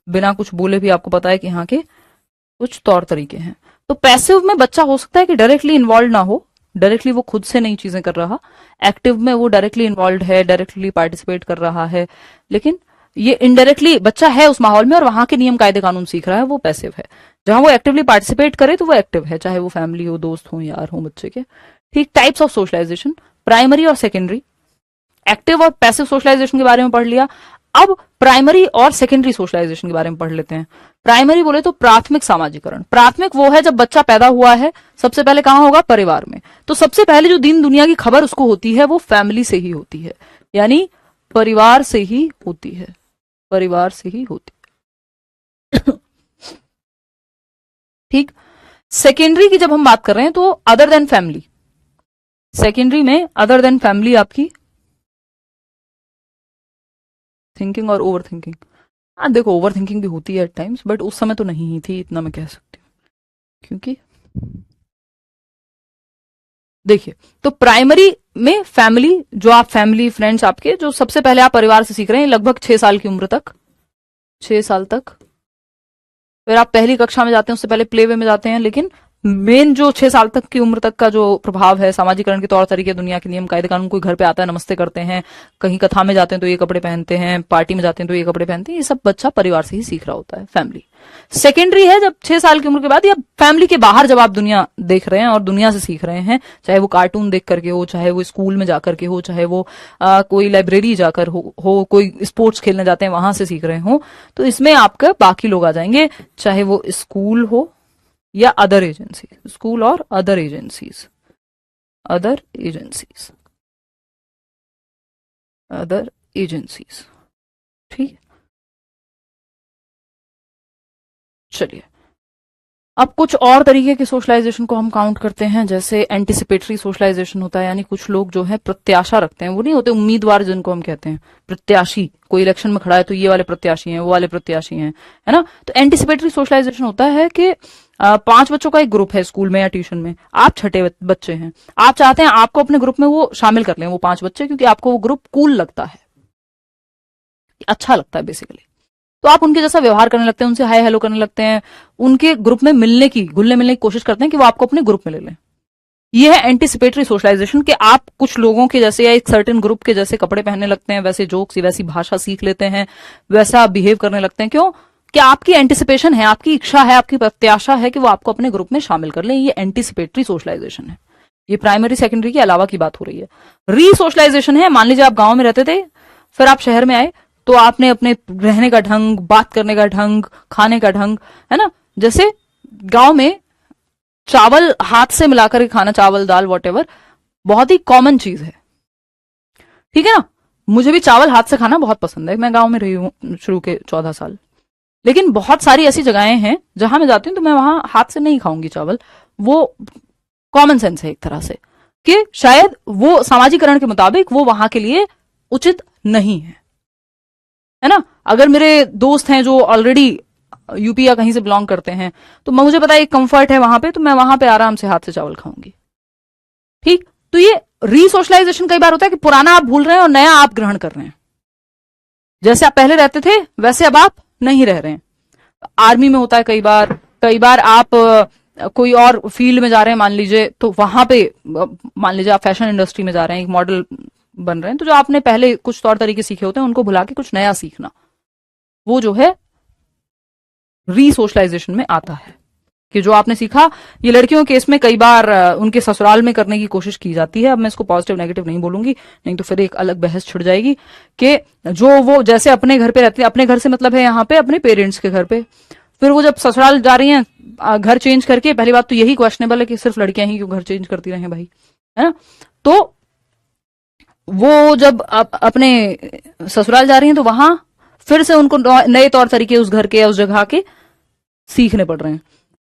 बिना कुछ बोले भी आपको पता है कि यहाँ के कुछ तौर तरीके हैं। तो पैसिव में बच्चा हो सकता है कि डायरेक्टली इन्वॉल्व ना हो, डायरेक्टली वो खुद से नई चीजें कर रहा। एक्टिव में वो डायरेक्टली इन्वॉल्व है, डायरेक्टली पार्टिसिपेट कर रहा है, लेकिन ये इनडायरेक्टली बच्चा है उस माहौल में और वहां के नियम, कायदे, कानून सीख रहा है, वो पैसिव है। जहां वो एक्टिवली पार्टिसिपेट करे तो वो एक्टिव है, चाहे वो फैमिली हो, दोस्त हो, यार हो, बच्चे के। ठीक, टाइप्स ऑफ सोशलाइजेशन। प्राइमरी और सेकेंडरी, एक्टिव और पैसिव सोशलाइजेशन के बारे में पढ़ लिया। अब प्राइमरी और सेकेंडरी सोशलाइजेशन के बारे में पढ़ लेते हैं। प्राइमरी बोले तो प्राथमिक सामाजिकरण। प्राथमिक वो है जब बच्चा पैदा हुआ है, सबसे पहले कहां होगा? परिवार में। तो सबसे पहले जो दीन दुनिया की खबर उसको होती है वो फैमिली से ही होती है, यानी परिवार से ही होती है, परिवार से ही होती है। ठीक। सेकेंडरी की जब हम बात कर रहे हैं तो अदर देन फैमिली, सेकेंडरी में अदर देन फैमिली आपकी थिंकिंग और ओवर थिंकिंग। हाँ देखो, ओवर थिंकिंग भी होती है एट टाइम्स, बट उस समय तो नहीं ही थी, इतना मैं कह सकती हूँ। क्योंकि देखिए, तो प्राइमरी में फैमिली, जो आप फैमिली फ्रेंड्स आपके, जो सबसे पहले आप परिवार से सीख रहे हैं लगभग 6 साल की उम्र तक, 6 साल तक। फिर आप पहली कक्षा में जाते हैं, उससे पहले प्ले वे में जाते हैं, लेकिन मेन जो 6 साल तक की उम्र तक का जो प्रभाव है, सामाजिकरण के तौर तरीके, दुनिया के नियम कायदे कानून, कोई घर पे आता है नमस्ते करते हैं, कहीं कथा में जाते हैं तो ये कपड़े पहनते हैं, पार्टी में जाते हैं तो ये कपड़े पहनते हैं, ये सब बच्चा परिवार से ही सीख रहा होता है, फैमिली। सेकेंडरी है जब 6 साल की उम्र के बाद, या फैमिली के बाहर जब आप दुनिया देख रहे हैं और दुनिया से सीख रहे हैं, चाहे वो कार्टून देख करके हो, चाहे वो स्कूल में जाकर के हो, चाहे वो कोई लाइब्रेरी जाकर हो, कोई स्पोर्ट्स खेलने जाते हैं वहां से सीख रहे हो, तो इसमें आपका बाकी लोग आ जाएंगे, चाहे वो स्कूल हो या अदर एजेंसी, स्कूल और other agencies, other agencies, other agencies. ठीक। चलिए, अब कुछ और तरीके के सोशलाइजेशन को हम काउंट करते हैं, जैसे एंटिसिपेटरी सोशलाइजेशन होता है, यानी कुछ लोग जो है प्रत्याशा रखते हैं, वो नहीं होते उम्मीदवार जिनको हम कहते हैं, प्रत्याशी। कोई इलेक्शन में खड़ा है तो ये वाले प्रत्याशी हैं, वो वाले प्रत्याशी हैं, है ना। तो एंटिसिपेटरी सोशलाइजेशन होता है कि 5 बच्चों का एक ग्रुप है स्कूल में या ट्यूशन में, आप छठे बच्चे हैं, आप चाहते हैं आपको अपने ग्रुप में वो शामिल कर लें, वो 5 बच्चे, क्योंकि आपको वो ग्रुप कूल लगता है, अच्छा लगता है बेसिकली। तो आप उनके जैसा व्यवहार करने लगते हैं, उनसे हाय हेलो करने लगते हैं, उनके ग्रुप में मिलने की, घुलने मिलने की कोशिश करते हैं कि वो आपको अपने ग्रुप में ले लें। ये है एंटिसिपेटरी सोशलाइजेशन, कि आप कुछ लोगों के जैसे या एक सर्टेन ग्रुप के जैसे कपड़े पहनने लगते हैं, वैसे जोक्स, वैसी भाषा सीख लेते हैं, वैसा बिहेव करने लगते हैं। क्यों? कि आपकी एंटिसिपेशन है, आपकी इच्छा है, आपकी प्रत्याशा है कि वो आपको अपने ग्रुप में शामिल कर लें। ये एंटिसिपेटरी सोशलाइजेशन है। ये प्राइमरी सेकेंडरी के अलावा की बात हो रही है। री सोशलाइजेशन है, मान लीजिए आप गांव में रहते थे, फिर आप शहर में आए, तो आपने अपने रहने का ढंग, बात करने का ढंग, खाने का ढंग, है ना, जैसे गांव में चावल हाथ से मिलाकर के खाना, चावल दाल वॉटेवर, बहुत ही कॉमन चीज है, ठीक है ना। मुझे भी चावल हाथ से खाना बहुत पसंद है, मैं गांव में रही हूं शुरू के 14 साल, लेकिन बहुत सारी ऐसी जगहें हैं जहां मैं जाती हूं तो मैं वहां हाथ से नहीं खाऊंगी चावल। वो कॉमन सेंस है एक तरह से, कि शायद वो सामाजिकरण के मुताबिक वो वहां के लिए उचित नहीं है ना। अगर मेरे दोस्त हैं जो ऑलरेडी यूपी या कहीं से बिलोंग करते हैं, तो मुझे पता है एक कंफर्ट है वहां पे, तो मैं वहां पे आराम से हाथ से चावल खाऊंगी। ठीक। तो ये रीसोशलाइजेशन कई बार होता है कि पुराना आप भूल रहे हैं और नया आप ग्रहण कर रहे हैं। जैसे आप पहले रहते थे वैसे अब आप नहीं रह रहे हैं। आर्मी में होता है कई बार आप कोई और फील्ड में जा रहे हैं मान लीजिए, तो वहां पे मान लीजिए आप फैशन इंडस्ट्री में जा रहे हैं, एक मॉडल बन रहे हैं, तो जो आपने पहले कुछ तौर तरीके सीखे होते हैं उनको भुला के कुछ नया सीखना, वो जो है रीसोशलाइजेशन में आता है। कि जो आपने सीखा, ये लड़कियों के केस में कई बार उनके ससुराल में करने की कोशिश की जाती है। अब मैं इसको पॉजिटिव नेगेटिव नहीं बोलूंगी, नहीं तो फिर एक अलग बहस छिड़ जाएगी, कि जो वो जैसे अपने घर पे रहती है, अपने घर से मतलब है यहाँ पे अपने पेरेंट्स के घर पे, फिर वो जब ससुराल जा रही हैं घर चेंज करके, पहली बात तो यही क्वेश्चनेबल है कि सिर्फ लड़कियां ही क्यों घर चेंज करती रहे भाई, है ना। तो वो जब अपने ससुराल जा रही हैं तो वहां फिर से उनको नए तौर तरीके उस घर के या उस जगह के सीखने पड़ रहे हैं।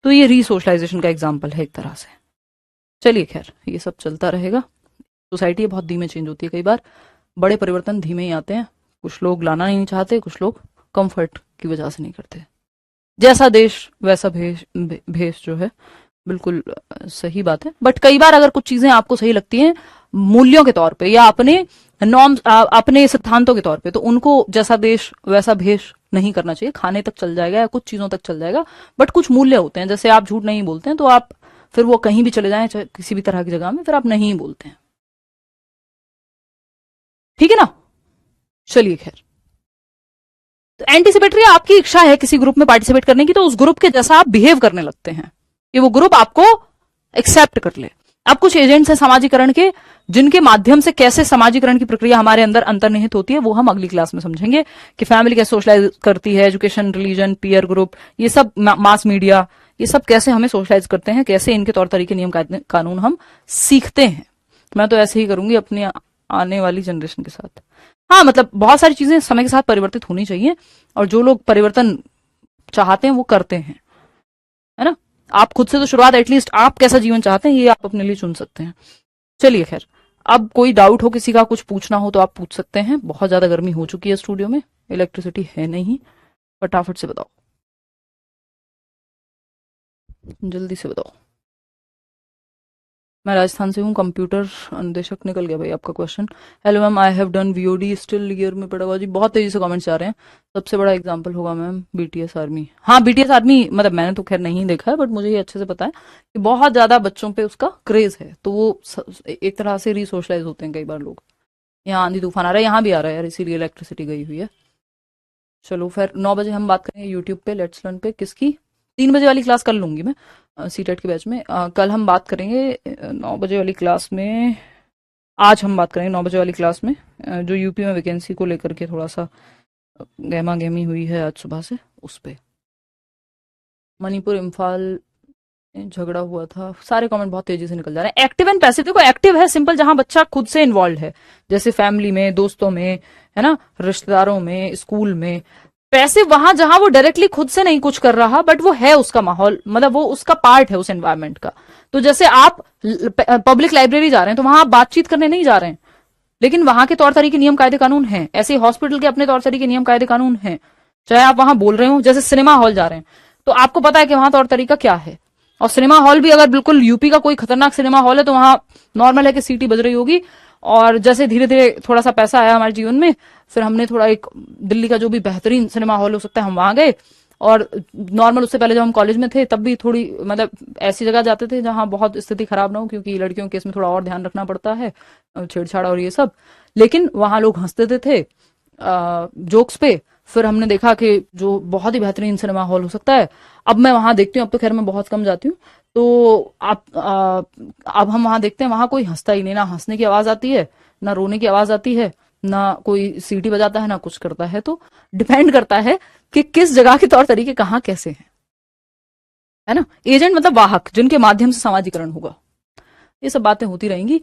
तो ये रीसोशलाइजेशन का एग्जाम्पल है एक तरह से। चलिए खैर, ये सब चलता रहेगा। सोसाइटी बहुत धीमे चेंज होती है, कई बार बड़े परिवर्तन धीमे ही आते हैं। कुछ लोग लाना नहीं चाहते, कुछ लोग कंफर्ट की वजह से नहीं करते। जैसा देश वैसा भेष जो है, बिल्कुल सही बात है। बट कई बार अगर कुछ चीजें आपको सही लगती हैं मूल्यों के तौर पे या अपने नॉर्म्स, अपने सिद्धांतों के तौर पे, तो उनको जैसा देश वैसा भेष नहीं करना चाहिए। खाने तक चल जाएगा या कुछ चीजों तक चल जाएगा, बट कुछ मूल्य होते हैं, जैसे आप झूठ नहीं बोलते हैं तो आप फिर वो कहीं भी चले जाएं, चाहे किसी भी तरह की जगह में, फिर आप नहीं बोलते हैं, ठीक है ना। चलिए खैर, तो एंटीसिपेटरी आपकी इच्छा है किसी ग्रुप में पार्टिसिपेट करने की, तो उस ग्रुप के जैसा आप बिहेव करने लगते हैं कि वो ग्रुप आपको एक्सेप्ट कर ले। अब कुछ एजेंट्स हैं समाजीकरण के, जिनके माध्यम से कैसे समाजीकरण की प्रक्रिया हमारे अंदर अंतर्निहित होती है वो हम अगली क्लास में समझेंगे, कि फैमिली कैसे सोशलाइज करती है, एजुकेशन, रिलीजन, पीयर ग्रुप, ये सब, मास मीडिया, ये सब कैसे हमें सोशलाइज करते हैं, कैसे इनके तौर तरीके, नियम कानून हम सीखते हैं। मैं तो ऐसे ही करूंगी अपनी आने वाली जनरेशन के साथ। हाँ, मतलब बहुत सारी चीजें समय के साथ परिवर्तित होनी चाहिए, और जो लोग परिवर्तन चाहते हैं वो करते हैं, है ना। आप खुद से तो शुरुआत, एटलीस्ट आप कैसा जीवन चाहते हैं ये आप अपने लिए चुन सकते हैं। चलिए खैर, अब कोई डाउट हो किसी का, कुछ पूछना हो तो आप पूछ सकते हैं। बहुत ज्यादा गर्मी हो चुकी है स्टूडियो में, इलेक्ट्रिसिटी है नहीं, फटाफट से बताओ, जल्दी से बताओ। मैं राजस्थान से हूँ, कंप्यूटर अनुदेशक। निकल गया भाई आपका question. Hello ma'am, I have done VOD, still year में पेडागोजी। बहुत तेजी से कमेंट्स आ रहे हैं। सबसे बड़ा एग्जांपल होगा मैम बीटीएस आर्मी। हाँ, बीटीएस आर्मी, मतलब मैंने तो खैर नहीं देखा है, बट मुझे ये अच्छे से पता है कि बहुत ज्यादा बच्चों पे उसका क्रेज है, तो वो एक तरह से रिसोशलाइज होते हैं कई बार लोग। यहाँ आंधी तूफान आ रहा है, यहाँ भी आ रहा है यार, इसीलिए इलेक्ट्रिसिटी गई हुई है। चलो फिर 9 बजे हम बात करेंगे यूट्यूब पे लेट्स लर्न पे। किसकी? 3 बजे वाली क्लास कर लूंगी मैं सीटेट के बैच में। कल हम बात करेंगे 9 बजे वाली क्लास में। आज हम बात करेंगे 9 बजे वाली क्लास में जो यूपी में वैकेंसी को लेकर के थोड़ा सा गहमा गहमी हुई है आज सुबह से, उस पे। मणिपुर इम्फाल में झगड़ा हुआ था। सारे कमेंट बहुत तेजी से निकल जा रहे हैं। एक्टिव एंड पैसिव, देखो एक्टिव है सिंपल, जहां बच्चा खुद से इन्वॉल्व है, जैसे फैमिली में, दोस्तों में, है ना, रिश्तेदारों में, स्कूल में। पैसिव वहां जहां वो डायरेक्टली खुद से नहीं कुछ कर रहा, बट वो है उसका माहौल, मतलब वो उसका पार्ट है उस एनवायरमेंट का। तो जैसे आप पब्लिक लाइब्रेरी जा रहे हैं तो वहां आप बातचीत करने नहीं जा रहे हैं, लेकिन वहां के तौर तरीके, नियम कायदे कानून हैं। ऐसे ही हॉस्पिटल के अपने तौर तरीके, नियम कायदे कानून हैं, चाहे आप वहां बोल रहे हो। जैसे सिनेमा हॉल जा रहे हैं तो आपको पता है कि वहां तौर तरीका क्या है। और सिनेमा हॉल भी अगर बिल्कुल यूपी का कोई खतरनाक सिनेमा हॉल है तो वहां नॉर्मल है कि सीटी बज रही होगी। और जैसे धीरे धीरे थोड़ा सा पैसा आया हमारे जीवन में, फिर हमने थोड़ा एक दिल्ली का जो भी बेहतरीन सिनेमा हॉल हो सकता है हम वहां गए। और नॉर्मल, उससे पहले जब हम कॉलेज में थे तब भी थोड़ी, मतलब ऐसी जगह जाते थे जहां बहुत स्थिति खराब ना हो, क्योंकि लड़कियों के केस में थोड़ा और ध्यान रखना पड़ता है, छेड़छाड़ और ये सब। लेकिन वहां लोग हंसते थे जोक्स पे। फिर हमने देखा कि जो बहुत ही बेहतरीन सिनेमा हॉल हो सकता है, अब मैं वहां देखती हूँ, अब तो खैर मैं बहुत कम जाती हूँ, तो अब हम वहां देखते हैं वहां कोई हंसता ही नहीं, ना हंसने की आवाज आती है, ना रोने की आवाज आती है, ना कोई सीटी बजाता है, ना कुछ करता है। तो डिपेंड करता है कि किस जगह के तौर तरीके कहाँ कैसे हैं, है ना। एजेंट मतलब वाहक, जिनके माध्यम से समाजीकरण होगा। ये सब बातें होती रहेंगी।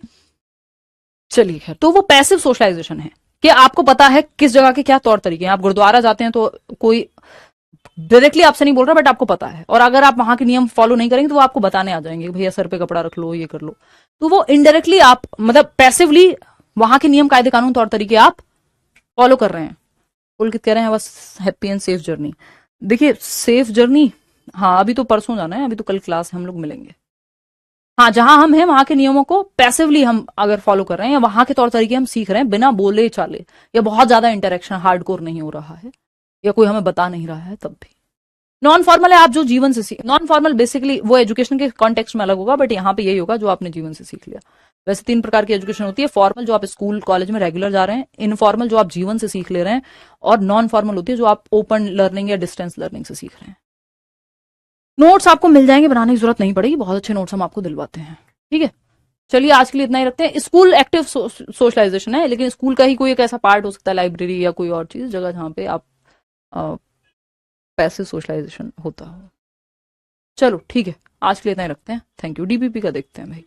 चलिए खैर, तो वो पैसिव सोशलाइजेशन है कि आपको पता है किस जगह के क्या तौर तरीके हैं। आप गुरुद्वारा जाते हैं तो कोई डायरेक्टली आपसे नहीं बोल रहा, बट आपको पता है, और अगर आप वहां के नियम फॉलो नहीं करेंगे तो वो आपको बताने आ जाएंगे, भैया सर पे कपड़ा रख लो, ये कर लो। तो वो इनडायरेक्टली आप, मतलब पैसिवली वहां के नियम कायदे कानून तौर तरीके आप फॉलो कर रहे हैं। पुलकित कह रहे हैं बस हैप्पी एंड सेफ जर्नी। देखिए सेफ जर्नी, हाँ अभी तो परसों जाना है, अभी तो कल क्लास है, हम लोग मिलेंगे। हाँ, जहां हम हैं वहां के नियमों को पैसिवली हम अगर फॉलो कर रहे हैं, या वहां के तौर तरीके हम सीख रहे हैं बिना बोले चाले, या बहुत ज्यादा इंटरेक्शन हार्डकोर नहीं हो रहा है, या कोई हमें बता नहीं रहा है, तब भी नॉन फॉर्मल है। आप जो जीवन से सीख, नॉन फॉर्मल बेसिकली वो एजुकेशन के कॉन्टेक्स्ट में अलग होगा, बट यहाँ पे यही होगा जो आपने जीवन से सीख लिया। वैसे 3 प्रकार की एजुकेशन होती है, फॉर्मल जो आप स्कूल कॉलेज में रेगुलर जा रहे हैं, इनफॉर्मल जो आप जीवन से सीख ले रहे हैं, और नॉन फॉर्मल होती है जो आप ओपन लर्निंग या डिस्टेंस लर्निंग से सीख रहे हैं। नोट्स आपको मिल जाएंगे, बनाने की जरूरत नहीं पड़ेगी, बहुत अच्छे नोट्स हम आपको दिलवाते हैं। ठीक है, चलिए आज के लिए इतना ही रखते हैं। स्कूल एक्टिव सोशलाइजेशन है, लेकिन स्कूल का ही कोई एक ऐसा पार्ट हो सकता है, लाइब्रेरी या कोई और चीज, जगह जहां पे आप पैसिव सोशलाइजेशन होता हो। चलो ठीक है, आज के लिए इतना ही रखते हैं। Thank you. डीपीपी का देखते हैं भाई,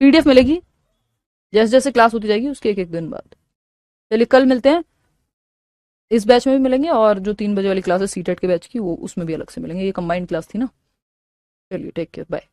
पीडीएफ मिलेगी जैसे जैसे क्लास होती जाएगी उसके एक एक दिन बाद। चलिए कल मिलते हैं, इस बैच में भी मिलेंगे, और जो 3 बजे वाली क्लास है सीटेट के बैच की, वो उसमें भी अलग से मिलेंगे। ये कंबाइंड क्लास थी ना। चलिए टेक केयर, बाय।